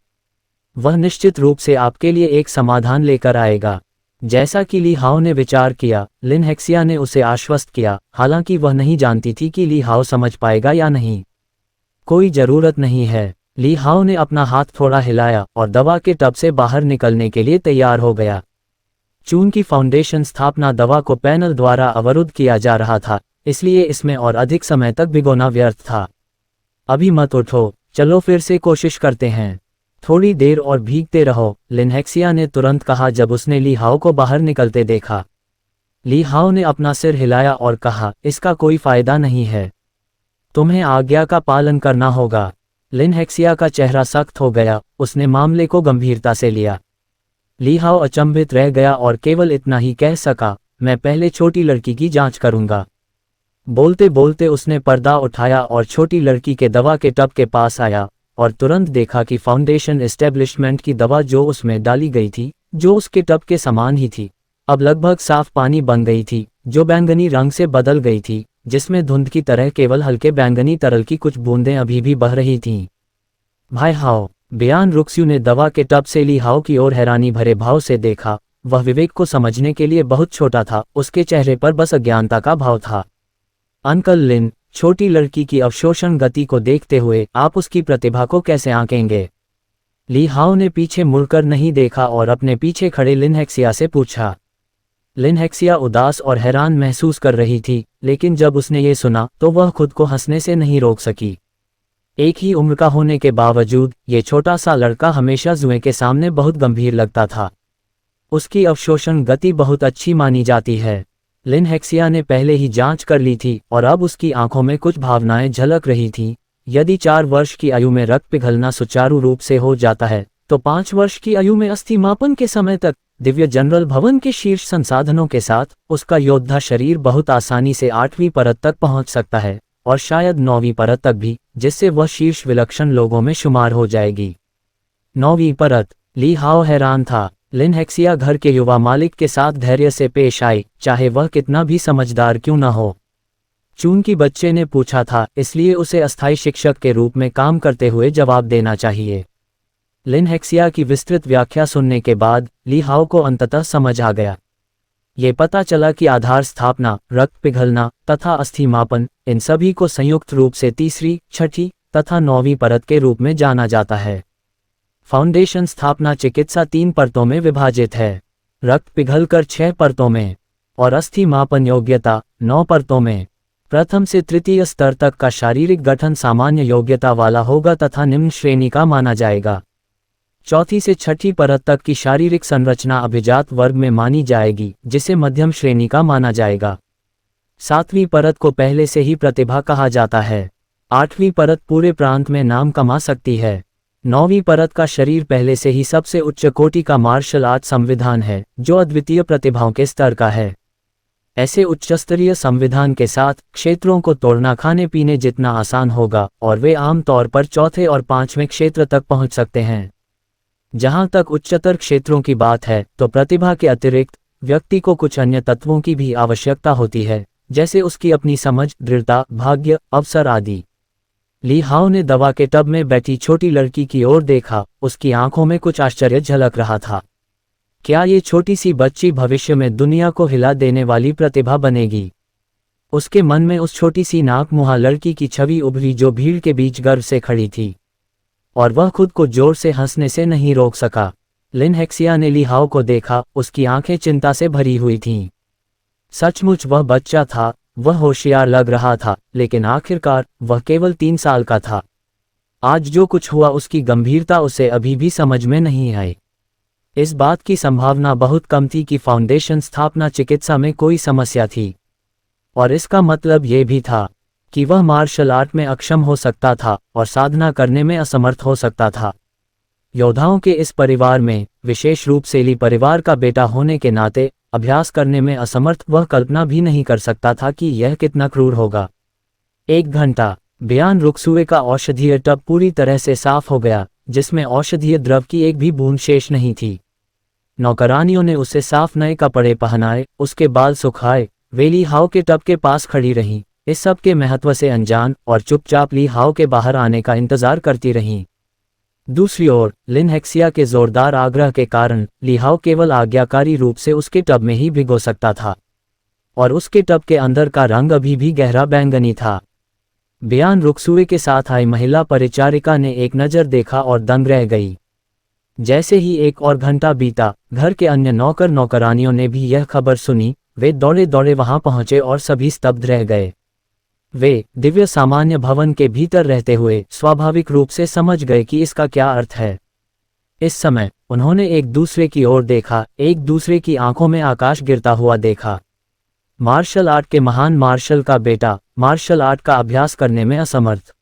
वह निश्चित रूप से आपके लिए एक समाधान लेकर आएगा। जैसा कि ली हाओ ने विचार किया, लिन हेक्सिया ने उसे आश्वस्त किया, हालांकि वह नहीं जानती थी कि ली हाओ समझ पाएगा या नहीं। कोई जरूरत नहीं है। ली हाओ ने अपना हाथ थोड़ा हिलाया और दवा के टब से बाहर निकलने के लिए तैयार हो गया। चून की फाउंडेशन स्थापना दवा को पैनल द्वारा अवरुद्ध किया जा रहा था, इसलिए इसमें और अधिक समय तक भिगोना व्यर्थ था। अभी मत उठो, चलो फिर से कोशिश करते हैं। थोड़ी देर और भीगते रहो, लिन हेक्सिया ने तुरंत कहा जब उसने ली हाओ को बाहर निकलते देखा। ली हाओ ने अपना सिर हिलाया और कहा, इसका कोई फायदा नहीं है। तुम्हें आज्ञा का पालन करना होगा। लिन हेक्सिया का चेहरा सख्त हो गया, उसने मामले को गंभीरता से लिया। ली हाओ अचंभित रह गया और केवल इतना ही कह सका, मैं पहले छोटी लड़की की जांच करूंगा। बोलते बोलते उसने पर्दा उठाया और छोटी लड़की के दवा के टब के पास आया और तुरंत देखा कि फाउंडेशन एस्टेब्लिशमेंट की दवा जो उसमें डाली गई थी, जो उसके टब के समान ही थी, अब लगभग साफ पानी बन गई थी, जो बैंगनी रंग से बदल गई थी, जिसमें धुंध की तरह केवल हल्के बैंगनी तरल की कुछ बूंदें अभी भी बह रही थीं। भाई हाओ, बयान रुक्स्यू ने दवा के टब से ली हाओ की ओर हैरानी भरे भाव से देखा। वह विवेक को समझने के लिए बहुत छोटा था, उसके चेहरे पर बस अज्ञानता का भाव था। अंकल लिन, छोटी लड़की की अवशोषण गति को देखते हुए आप उसकी प्रतिभा को कैसे आंकेंगे? ली हाओ ने पीछे मुड़कर नहीं देखा और अपने पीछे खड़े लिन हेक्सिया से पूछा। लिन हेक्सिया उदास और हैरान महसूस कर रही थी, लेकिन जब उसने ये सुना तो वह खुद को हंसने से नहीं रोक सकी। एक ही उम्र का होने के बावजूद ये छोटा सा लड़का हमेशा जुए के सामने बहुत गंभीर लगता था। उसकी अवशोषण गति बहुत अच्छी मानी जाती है। लिन हेक्सिया ने पहले ही जांच कर ली थी और अब उसकी आंखों में कुछ भावनाएं झलक रही थीं। यदि 4 वर्ष की आयु में रक्त पिघलना सुचारू रूप से हो जाता है, तो 5 वर्ष की आयु में अस्थि मापन के समय तक दिव्य जनरल भवन के शीर्ष संसाधनों के साथ उसका योद्धा शरीर बहुत आसानी से 8वीं परत तक पहुंच सकता है, और शायद 9वीं परत तक भी, जिससे वह शीर्ष विलक्षण लोगों में शुमार हो जाएगी। 9वीं परत। ली हाओ हैरान था। लिन हेक्सिया घर के युवा मालिक के साथ धैर्य से पेश आई, चाहे वह कितना भी समझदार क्यों न हो। चून की बच्चे ने पूछा था, इसलिए उसे अस्थायी शिक्षक के रूप में काम करते हुए जवाब देना चाहिए। लिन हेक्सिया की विस्तृत व्याख्या सुनने के बाद ली हाओ को अंततः समझ आ गया। ये पता चला कि आधार स्थापना, रक्त पिघलना तथा अस्थि मापन, इन सभी को संयुक्त रूप से तीसरी, छठी तथा 9वीं परत के रूप में जाना जाता है। फाउंडेशन स्थापना चिकित्सा 3 परतों में विभाजित है, रक्त पिघलकर 6 परतों में, और अस्थि मापन योग्यता 9 परतों में। प्रथम से तृतीय स्तर तक का शारीरिक गठन सामान्य योग्यता वाला होगा तथा निम्न श्रेणी का माना जाएगा। चौथी से छठी परत तक की शारीरिक संरचना अभिजात वर्ग में मानी जाएगी, जिसे मध्यम श्रेणी का माना जाएगा। 7वीं परत को पहले से ही प्रतिभा कहा जाता है। 8वीं परत पूरे प्रांत में नाम कमा सकती है। 9वीं परत का शरीर पहले से ही सबसे उच्च कोटि का मार्शल आर्ट संविधान है, जो अद्वितीय प्रतिभाओं के स्तर का है। ऐसे उच्चस्तरीय संविधान के साथ क्षेत्रों को तोड़ना खाने पीने जितना आसान होगा, और वे आम तौर पर चौथे और 5वें क्षेत्र तक पहुंच सकते हैं। जहां तक उच्चतर क्षेत्रों की बात है, तो प्रतिभा के अतिरिक्त व्यक्ति को कुछ अन्य तत्वों की भी आवश्यकता होती है, जैसे उसकी अपनी समझ, दृढ़ता, भाग्य, अवसर आदि। ली हाओ ने दवा के टब में बैठी छोटी लड़की की ओर देखा, उसकी आंखों में कुछ आश्चर्य झलक रहा था। क्या ये छोटी सी बच्ची भविष्य में दुनिया को हिला देने वाली प्रतिभा बनेगी? उसके मन में उस छोटी सी नाक मुहा लड़की की छवि उभरी जो भीड़ के बीच गर्व से खड़ी थी, और वह खुद को जोर से हंसने से नहीं रोक सका। लिन हेक्सिया ने ली हाओ को देखा, उसकी आंखें चिंता से भरी हुई थीं। सचमुच वह बच्चा था, वह होशियार लग रहा था, लेकिन आखिरकार वह केवल 3 साल का था। आज जो कुछ हुआ उसकी गंभीरता उसे अभी भी समझ में नहीं आई। इस बात की संभावना बहुत कम थी कि फाउंडेशन स्थापना चिकित्सा में कोई समस्या थी, और इसका मतलब ये भी था कि वह मार्शल आर्ट में अक्षम हो सकता था और साधना करने में असमर्थ हो सकता था। योद्धाओं के इस परिवार में, विशेष रूप से ली परिवार का बेटा होने के नाते, अभ्यास करने में असमर्थ वह कल्पना भी नहीं कर सकता था कि यह कितना क्रूर होगा। 1 घंटा। बयान रुकसुए का औषधीय टब पूरी तरह से साफ हो गया, जिसमें औषधीय द्रव की एक भी बूंद शेष नहीं थी। नौकरानियों ने उसे साफ नए कपड़े पहनाए, उसके बाल सुखाए। वे ली हाओ के टब के पास खड़ी रहीं, इस सब के महत्व से अनजान, और चुपचाप ली हाओ के बाहर आने का इंतजार करती रहीं। दूसरी ओर लिन हेक्सिया के जोरदार आग्रह के कारण ली हाओ केवल आज्ञाकारी रूप से उसके टब में ही भिगो सकता था, और उसके टब के अंदर का रंग अभी भी गहरा बैंगनी था। बयान रुकसुए के साथ आई महिला परिचारिका ने एक नज़र देखा और दंग रह गई। जैसे ही 1 और घंटा बीता, घर के अन्य नौकर नौकरानियों ने भी यह खबर सुनी। वे दौड़े दौड़े वहां पहुंचे और सभी स्तब्ध रह गए। वे दिव्य सामान्य भवन के भीतर रहते हुए स्वाभाविक रूप से समझ गए कि इसका क्या अर्थ है। इस समय उन्होंने एक दूसरे की ओर देखा, एक दूसरे की आंखों में आकाश गिरता हुआ देखा। मार्शल आर्ट के महान मार्शल का बेटा, मार्शल आर्ट का अभ्यास करने में असमर्थ।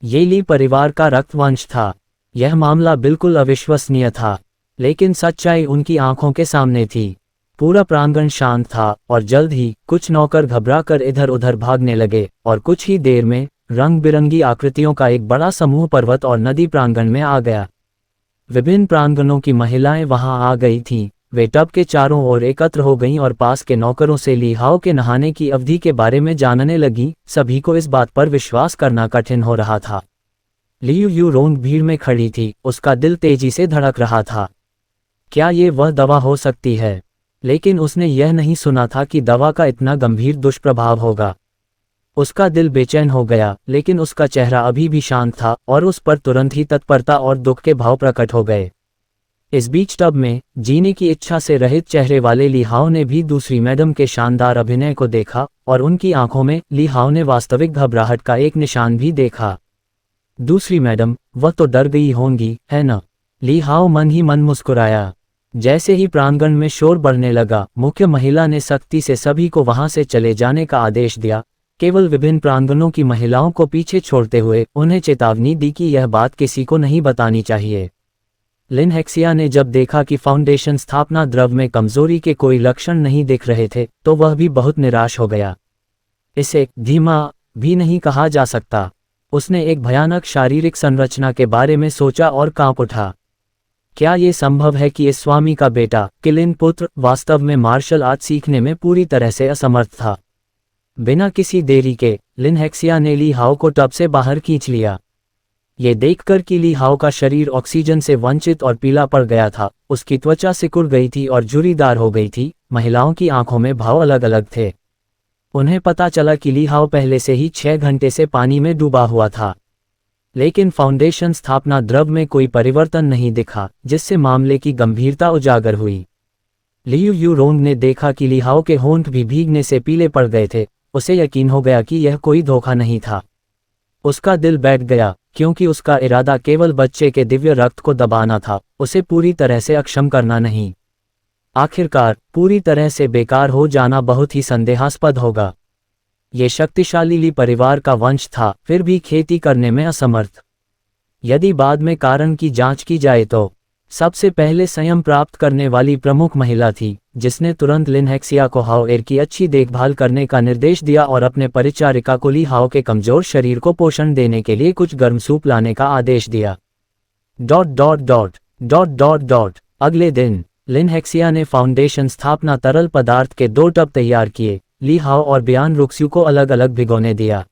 ये ली परिवार का रक्तवंश था। यह मामला बिल्कुल अविश्वसनीय था, लेकिन सच्चाई उनकी आंखों के सामने थी। पूरा प्रांगण शांत था, और जल्द ही कुछ नौकर घबराकर इधर उधर भागने लगे, और कुछ ही देर में रंग बिरंगी आकृतियों का एक बड़ा समूह पर्वत और नदी प्रांगण में आ गया। विभिन्न प्रांगणों की महिलाएं वहां आ गई थीं। वे टब के चारों ओर एकत्र हो गईं और पास के नौकरों से ली हाओ के नहाने की अवधि के बारे में जानने लगीं। सभी को इस बात पर विश्वास करना कठिन हो रहा था। लियू यू रोंग भीड़ में खड़ी थी, उसका दिल तेजी से धड़क रहा था। क्या ये वह दवा हो सकती है? लेकिन उसने यह नहीं सुना था कि दवा का इतना गंभीर दुष्प्रभाव होगा। उसका दिल बेचैन हो गया, लेकिन उसका चेहरा अभी भी शांत था, और उस पर तुरंत ही तत्परता और दुख के भाव प्रकट हो गए। इस बीच टब में जीने की इच्छा से रहित चेहरे वाले ली हाओ ने भी दूसरी मैडम के शानदार अभिनय को देखा, और उनकी आंखों में ली हाओ ने वास्तविक घबराहट का एक निशान भी देखा। दूसरी मैडम, वह तो डर गई होंगी, है न? ली हाओ मन ही मन मुस्कुराया। जैसे ही प्रांगण में शोर बढ़ने लगा, मुख्य महिला ने सख्ती से सभी को वहां से चले जाने का आदेश दिया, केवल विभिन्न प्रांगणों की महिलाओं को पीछे छोड़ते हुए उन्हें चेतावनी दी कि यह बात किसी को नहीं बतानी चाहिए। लिन हेक्सिया ने जब देखा कि फाउंडेशन स्थापना द्रव में कमजोरी के कोई लक्षण नहीं दिख रहे थे, तो वह भी बहुत निराश हो गया। इसे धीमा भी नहीं कहा जा सकता। उसने एक भयानक शारीरिक संरचना के बारे में सोचा और कांप उठा। क्या ये संभव है कि इस स्वामी का बेटा, किलिन पुत्र, वास्तव में मार्शल आर्ट सीखने में पूरी तरह से असमर्थ था? बिना किसी देरी के लिन हेक्सिया ने ली हाओ को टब से बाहर खींच लिया। ये देखकर कि ली हाओ का शरीर ऑक्सीजन से वंचित और पीला पड़ गया था, उसकी त्वचा सिकुड़ गई थी और झुर्रीदार हो गई थी। महिलाओं की आंखों में भाव अलग अलग थे। उन्हें पता चला कि ली हाओ पहले से ही 6 घंटे से पानी में डूबा हुआ था, लेकिन फाउंडेशन स्थापना द्रव में कोई परिवर्तन नहीं दिखा, जिससे मामले की गंभीरता उजागर हुई। लियू यू रोंग ने देखा कि ली हाओ के होंठ भी भीगने से पीले पड़ गए थे। उसे यकीन हो गया कि यह कोई धोखा नहीं था। उसका दिल बैठ गया, क्योंकि उसका इरादा केवल बच्चे के दिव्य रक्त को दबाना था, उसे पूरी तरह से अक्षम करना नहीं। आखिरकार पूरी तरह से बेकार हो जाना बहुत ही संदेहास्पद होगा। ये शक्तिशाली ली परिवार का वंश था, फिर भी खेती करने में असमर्थ। यदि बाद में कारण की जांच की जाए तो सबसे पहले संयम प्राप्त करने वाली प्रमुख महिला थी, जिसने तुरंत लिन हेक्सिया को हाओ एर की अच्छी देखभाल करने का निर्देश दिया और अपने परिचारिका को ली हाओ के कमजोर शरीर को पोषण देने के लिए कुछ गर्म सूप लाने का आदेश दिया। ... अगले दिन लिन हेक्सिया ने फाउंडेशन स्थापना तरल पदार्थ के 2 टब तैयार किए। ली हाओ और बयान रुक्स्यू को अलग अलग भिगोने दिया।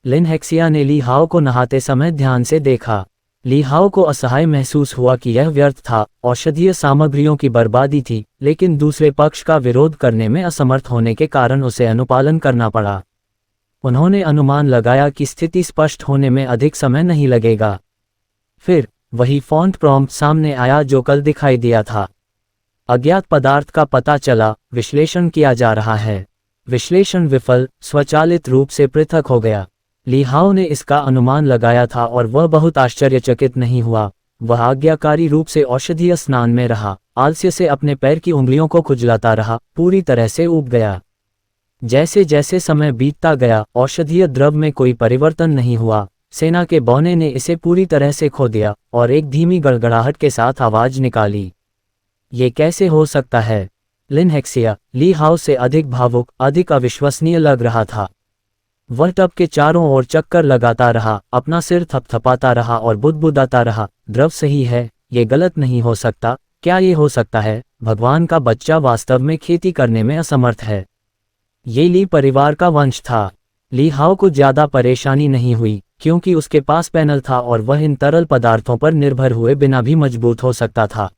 लिन हेक्सिया ने ली हाओ को नहाते समय ध्यान से देखा। ली हाओ को असहाय महसूस हुआ कि यह व्यर्थ था, औषधीय सामग्रियों की बर्बादी थी, लेकिन दूसरे पक्ष का विरोध करने में असमर्थ होने के कारण उसे अनुपालन करना पड़ा। उन्होंने अनुमान लगाया कि स्थिति स्पष्ट होने में अधिक समय नहीं लगेगा। फिर वही फॉन्ट प्रॉम्प्ट सामने आया जो कल दिखाई दिया था। अज्ञात पदार्थ का पता चला, विश्लेषण किया जा रहा है। विश्लेषण विफल, स्वचालित रूप से पृथक हो गया। ली हाओ ने इसका अनुमान लगाया था और वह बहुत आश्चर्यचकित नहीं हुआ। वह आज्ञाकारी रूप से औषधीय स्नान में रहा, आलस्य से अपने पैर की उंगलियों को खुजलाता रहा, पूरी तरह से ऊब गया। जैसे जैसे समय बीतता गया, औषधीय द्रव में कोई परिवर्तन नहीं हुआ। सेना के बौने ने इसे पूरी तरह से खो दिया और एक धीमी गड़गड़ाहट के साथ आवाज निकाली, ये कैसे हो सकता है? लिन हेक्सिया ली हाओ से अधिक भावुक, अधिक अविश्वसनीय लग रहा था। वह टब के चारों ओर चक्कर लगाता रहा, अपना सिर थपथपाता रहा और बुदबुदाता रहा, द्रव सही है, ये गलत नहीं हो सकता। क्या ये हो सकता है? भगवान का बच्चा वास्तव में खेती करने में असमर्थ है। ये ली परिवार का वंश था। ली हाओ को ज्यादा परेशानी नहीं हुई क्योंकि उसके पास पैनल था और वह इन तरल पदार्थों पर निर्भर हुए बिना भी मजबूत हो सकता था।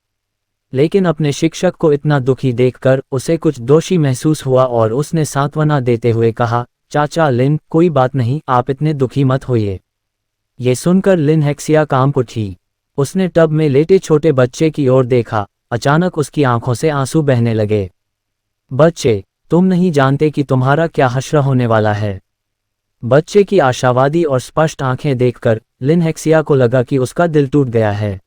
लेकिन अपने शिक्षक को इतना दुखी देखकर उसे कुछ दोषी महसूस हुआ और उसने सांत्वना देते हुए कहा, चाचा लिन, कोई बात नहीं, आप इतने दुखी मत होइए। ये सुनकर लिन हेक्सिया कांप उठी। उसने टब में लेटे छोटे बच्चे की ओर देखा। अचानक उसकी आंखों से आंसू बहने लगे। बच्चे, तुम नहीं जानते कि तुम्हारा क्या हश्र होने वाला है। बच्चे की आशावादी और स्पष्ट आंखें देखकर लिन हेक्सिया को लगा कि उसका दिल टूट गया है।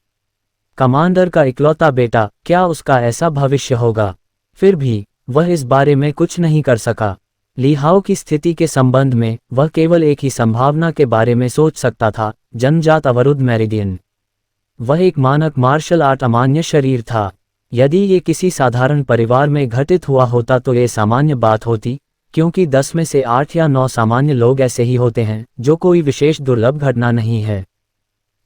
कमांडर का इकलौता बेटा, क्या उसका ऐसा भविष्य होगा? फिर भी वह इस बारे में कुछ नहीं कर सका। ली हाओ की स्थिति के संबंध में वह केवल एक ही संभावना के बारे में सोच सकता था, जन्मजात अवरुद्ध मेरिडियन। वह एक मानक मार्शल आर्ट अमान्य शरीर था। यदि ये किसी साधारण परिवार में घटित हुआ होता तो ये सामान्य बात होती, क्योंकि 10 में से 8 या 9 सामान्य लोग ऐसे ही होते हैं, जो कोई विशेष दुर्लभ घटना नहीं है।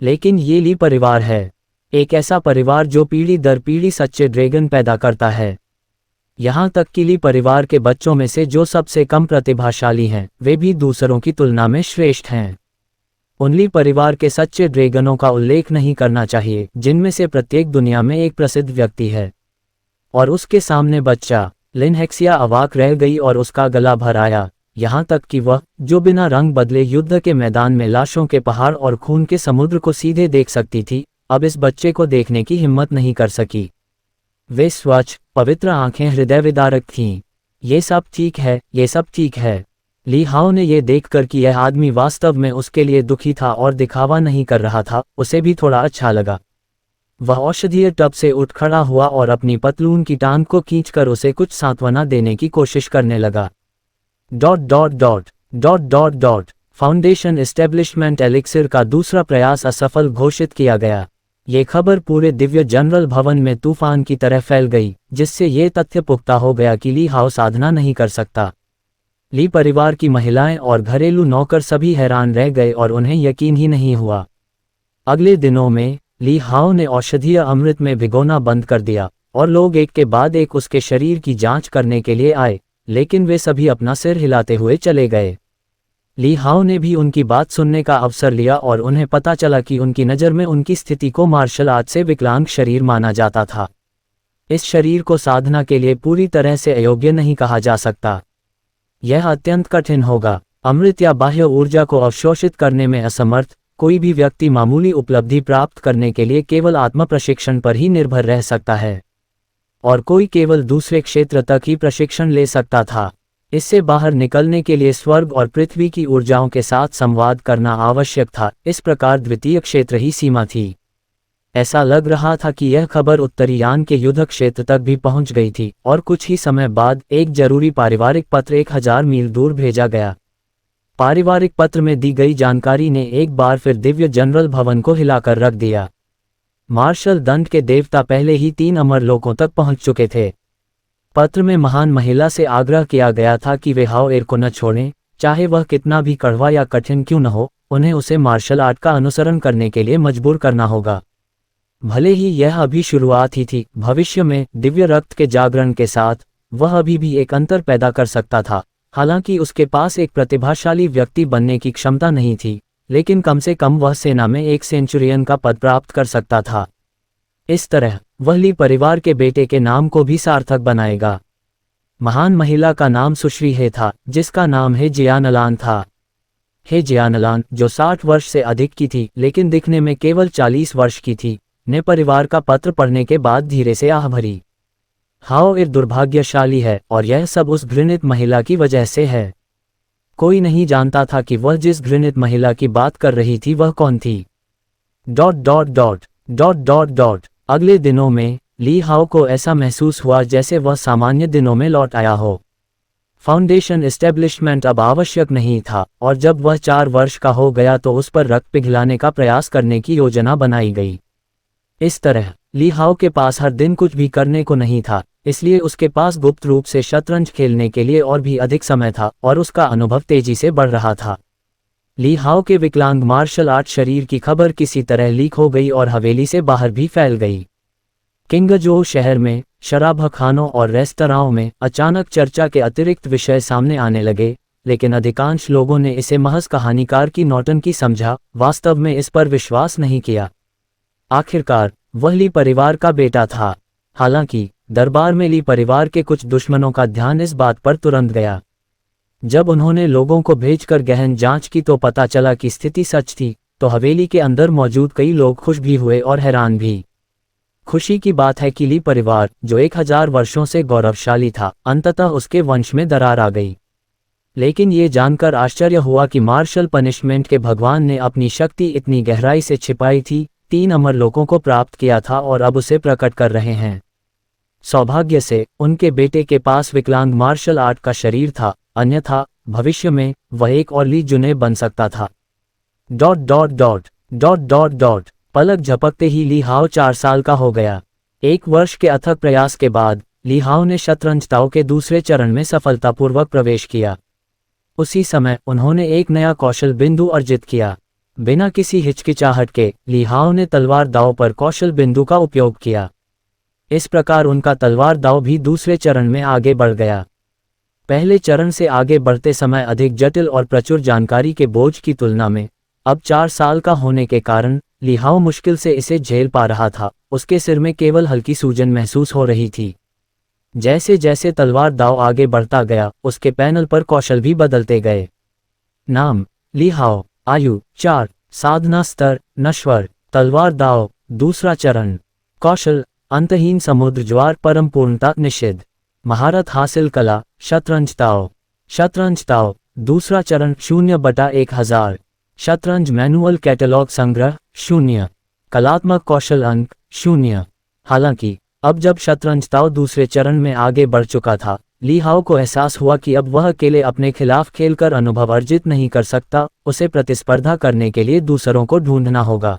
लेकिन ये ली परिवार है, एक ऐसा परिवार जो पीढ़ी दर पीढ़ी सच्चे ड्रैगन पैदा करता है। यहाँ तक कि ली परिवार के बच्चों में से जो सबसे कम प्रतिभाशाली हैं, वे भी दूसरों की तुलना में श्रेष्ठ हैं। उन ली परिवार के सच्चे ड्रैगनों का उल्लेख नहीं करना चाहिए, जिनमें से प्रत्येक दुनिया में एक प्रसिद्ध व्यक्ति है। और उसके सामने बच्चा। लिन हेक्सिया अवाक रह गई और उसका गला भर आया, यहाँ तक कि वह, जो बिना रंग बदले युद्ध के मैदान में लाशों के पहाड़ और खून के समुद्र को सीधे देख सकती थी, अब इस बच्चे को देखने की हिम्मत नहीं कर सकी। वे स्वच्छ, पवित्र आंखें हृदय विदारक थीं। ये सब ठीक है, ये सब ठीक है। ली हाओ ने यह देखकर कि यह आदमी वास्तव में उसके लिए दुखी था और दिखावा नहीं कर रहा था, उसे भी थोड़ा अच्छा लगा। वह औषधीय टब से उठ खड़ा हुआ और अपनी पतलून की टांग को खींचकर उसे कुछ सांत्वना देने की कोशिश करने लगा। ... फाउंडेशन एस्टेब्लिशमेंट एलिक्सिर का दूसरा प्रयास असफल घोषित किया गया। ये खबर पूरे दिव्य जनरल भवन में तूफान की तरह फैल गई, जिससे ये तथ्य पुख्ता हो गया कि ली हाओ साधना नहीं कर सकता। ली परिवार की महिलाएं और घरेलू नौकर सभी हैरान रह गए और उन्हें यकीन ही नहीं हुआ। अगले दिनों में ली हाओ ने औषधीय अमृत में भिगोना बंद कर दिया और लोग एक के बाद एक उसके शरीर की जांच करने के लिए आए, लेकिन वे सभी अपना सिर हिलाते हुए चले गए। ली हाओ ने भी उनकी बात सुनने का अवसर लिया और उन्हें पता चला कि उनकी नज़र में उनकी स्थिति को मार्शल आर्ट से विकलांग शरीर माना जाता था। इस शरीर को साधना के लिए पूरी तरह से अयोग्य नहीं कहा जा सकता। यह अत्यंत कठिन होगा। अमृत या बाह्य ऊर्जा को अवशोषित करने में असमर्थ कोई भी व्यक्ति मामूली उपलब्धि प्राप्त करने के लिए केवल आत्म प्रशिक्षण पर ही निर्भर रह सकता है, और कोई केवल दूसरे क्षेत्र तक ही प्रशिक्षण ले सकता था। इससे बाहर निकलने के लिए स्वर्ग और पृथ्वी की ऊर्जाओं के साथ संवाद करना आवश्यक था। इस प्रकार द्वितीय क्षेत्र ही सीमा थी। ऐसा लग रहा था कि यह खबर उत्तरी यान के युद्ध क्षेत्र तक भी पहुंच गई थी और कुछ ही समय बाद एक जरूरी पारिवारिक पत्र 1000 मील दूर भेजा गया। पारिवारिक पत्र में दी गई जानकारी ने एक बार फिर दिव्य जनरल भवन को हिलाकर रख दिया। मार्शल दंड के देवता पहले ही 3 अमर लोकों तक पहुंच चुके थे। पत्र में महान महिला से आग्रह किया गया था कि वे हाओ एर को न छोड़ें, चाहे वह कितना भी कड़वा या कठिन क्यों न हो, उन्हें उसे मार्शल आर्ट का अनुसरण करने के लिए मजबूर करना होगा। भले ही यह अभी शुरुआत ही थी, भविष्य में दिव्य रक्त के जागरण के साथ वह अभी भी एक अंतर पैदा कर सकता था। हालांकि उसके पास एक प्रतिभाशाली व्यक्ति बनने की क्षमता नहीं थी, लेकिन कम से कम वह सेना में एक सेंचुरियन का पद प्राप्त कर सकता था। इस तरह वह ली परिवार के बेटे के नाम को भी सार्थक बनाएगा। महान महिला का नाम सुश्री हे था, जिसका नाम हे जियानलान था। हे जियानलान, जो 60 वर्ष से अधिक की थी लेकिन दिखने में केवल 40 वर्ष की थी, ने परिवार का पत्र पढ़ने के बाद धीरे से आह भरी। हाओ एक दुर्भाग्यशाली है और यह सब उस घृणित महिला की वजह से है। कोई नहीं जानता था कि वह जिस घृणित महिला की बात कर रही थी वह कौन थी। ... अगले दिनों में ली हाओ को ऐसा महसूस हुआ जैसे वह सामान्य दिनों में लौट आया हो। फाउंडेशन एस्टेब्लिशमेंट अब आवश्यक नहीं था और जब वह 4 वर्ष का हो गया तो उस पर रक्त पिघलाने का प्रयास करने की योजना बनाई गई। इस तरह ली हाओ के पास हर दिन कुछ भी करने को नहीं था, इसलिए उसके पास गुप्त रूप से शतरंज खेलने के लिए और भी अधिक समय था और उसका अनुभव तेजी से बढ़ रहा था। ली हाओ के विकलांग मार्शल आर्ट शरीर की खबर किसी तरह लीक हो गई और हवेली से बाहर भी फैल गई। किंगजोउ शहर में शराबखानों और रेस्तराओं में अचानक चर्चा के अतिरिक्त विषय सामने आने लगे, लेकिन अधिकांश लोगों ने इसे महज कहानीकार की नौटंकी समझा, वास्तव में इस पर विश्वास नहीं किया। आखिरकार वह ली परिवार का बेटा था। हालांकि दरबार में ली परिवार के कुछ दुश्मनों का ध्यान इस बात पर तुरंत गया। जब उन्होंने लोगों को भेजकर गहन जांच की तो पता चला कि स्थिति सच थी, तो हवेली के अंदर मौजूद कई लोग खुश भी हुए और हैरान भी। खुशी की बात है कि ली परिवार, जो 1000 वर्षों से गौरवशाली था, अंततः उसके वंश में दरार आ गई। लेकिन ये जानकर आश्चर्य हुआ कि मार्शल पनिशमेंट के भगवान ने अपनी शक्ति इतनी गहराई से छिपाई थी, 3 अमर लोगों को प्राप्त किया था और अब उसे प्रकट कर रहे हैं। सौभाग्य से उनके बेटे के पास विकलांग मार्शल आर्ट का शरीर था, अन्यथा भविष्य में वह एक और ली जुने बन सकता था। ... पलक झपकते ही ली हाओ 4 साल का हो गया। 1 वर्ष के अथक प्रयास के बाद ली हाओ ने शतरंज ताओ के दूसरे चरण में सफलतापूर्वक प्रवेश किया। उसी समय उन्होंने एक नया कौशल बिंदु अर्जित किया। बिना किसी हिचकिचाहट के ली हाओ ने तलवार दाव पर कौशल बिंदु का उपयोग किया। इस प्रकार उनका तलवार दाव भी दूसरे चरण में आगे बढ़ गया। पहले चरण से आगे बढ़ते समय अधिक जटिल और प्रचुर जानकारी के बोझ की तुलना में अब 4 साल का होने के कारण ली हाओ मुश्किल से इसे झेल पा रहा था। उसके सिर में केवल हल्की सूजन महसूस हो रही थी। जैसे जैसे तलवार दाव आगे बढ़ता गया, उसके पैनल पर कौशल भी बदलते गए। नाम ली हाओ, आयु 4, साधना स्तर नश्वर, तलवार दाव दूसरा चरण, कौशल अंतहीन समुद्र ज्वार परम पूर्णता निषिद्ध, महारत हासिल कला शतरंज ताओ दूसरा चरण 0/1000, शतरंज मैनुअल कैटलॉग संग्रह 0, कलात्मक कौशल अंक 0। हालांकि अब जब शतरंज ताओ दूसरे चरण में आगे बढ़ चुका था, ली हाओ को एहसास हुआ कि अब वह अकेले अपने खिलाफ खेलकर अनुभव अर्जित नहीं कर सकता, उसे प्रतिस्पर्धा करने के लिए दूसरों को ढूंढना होगा।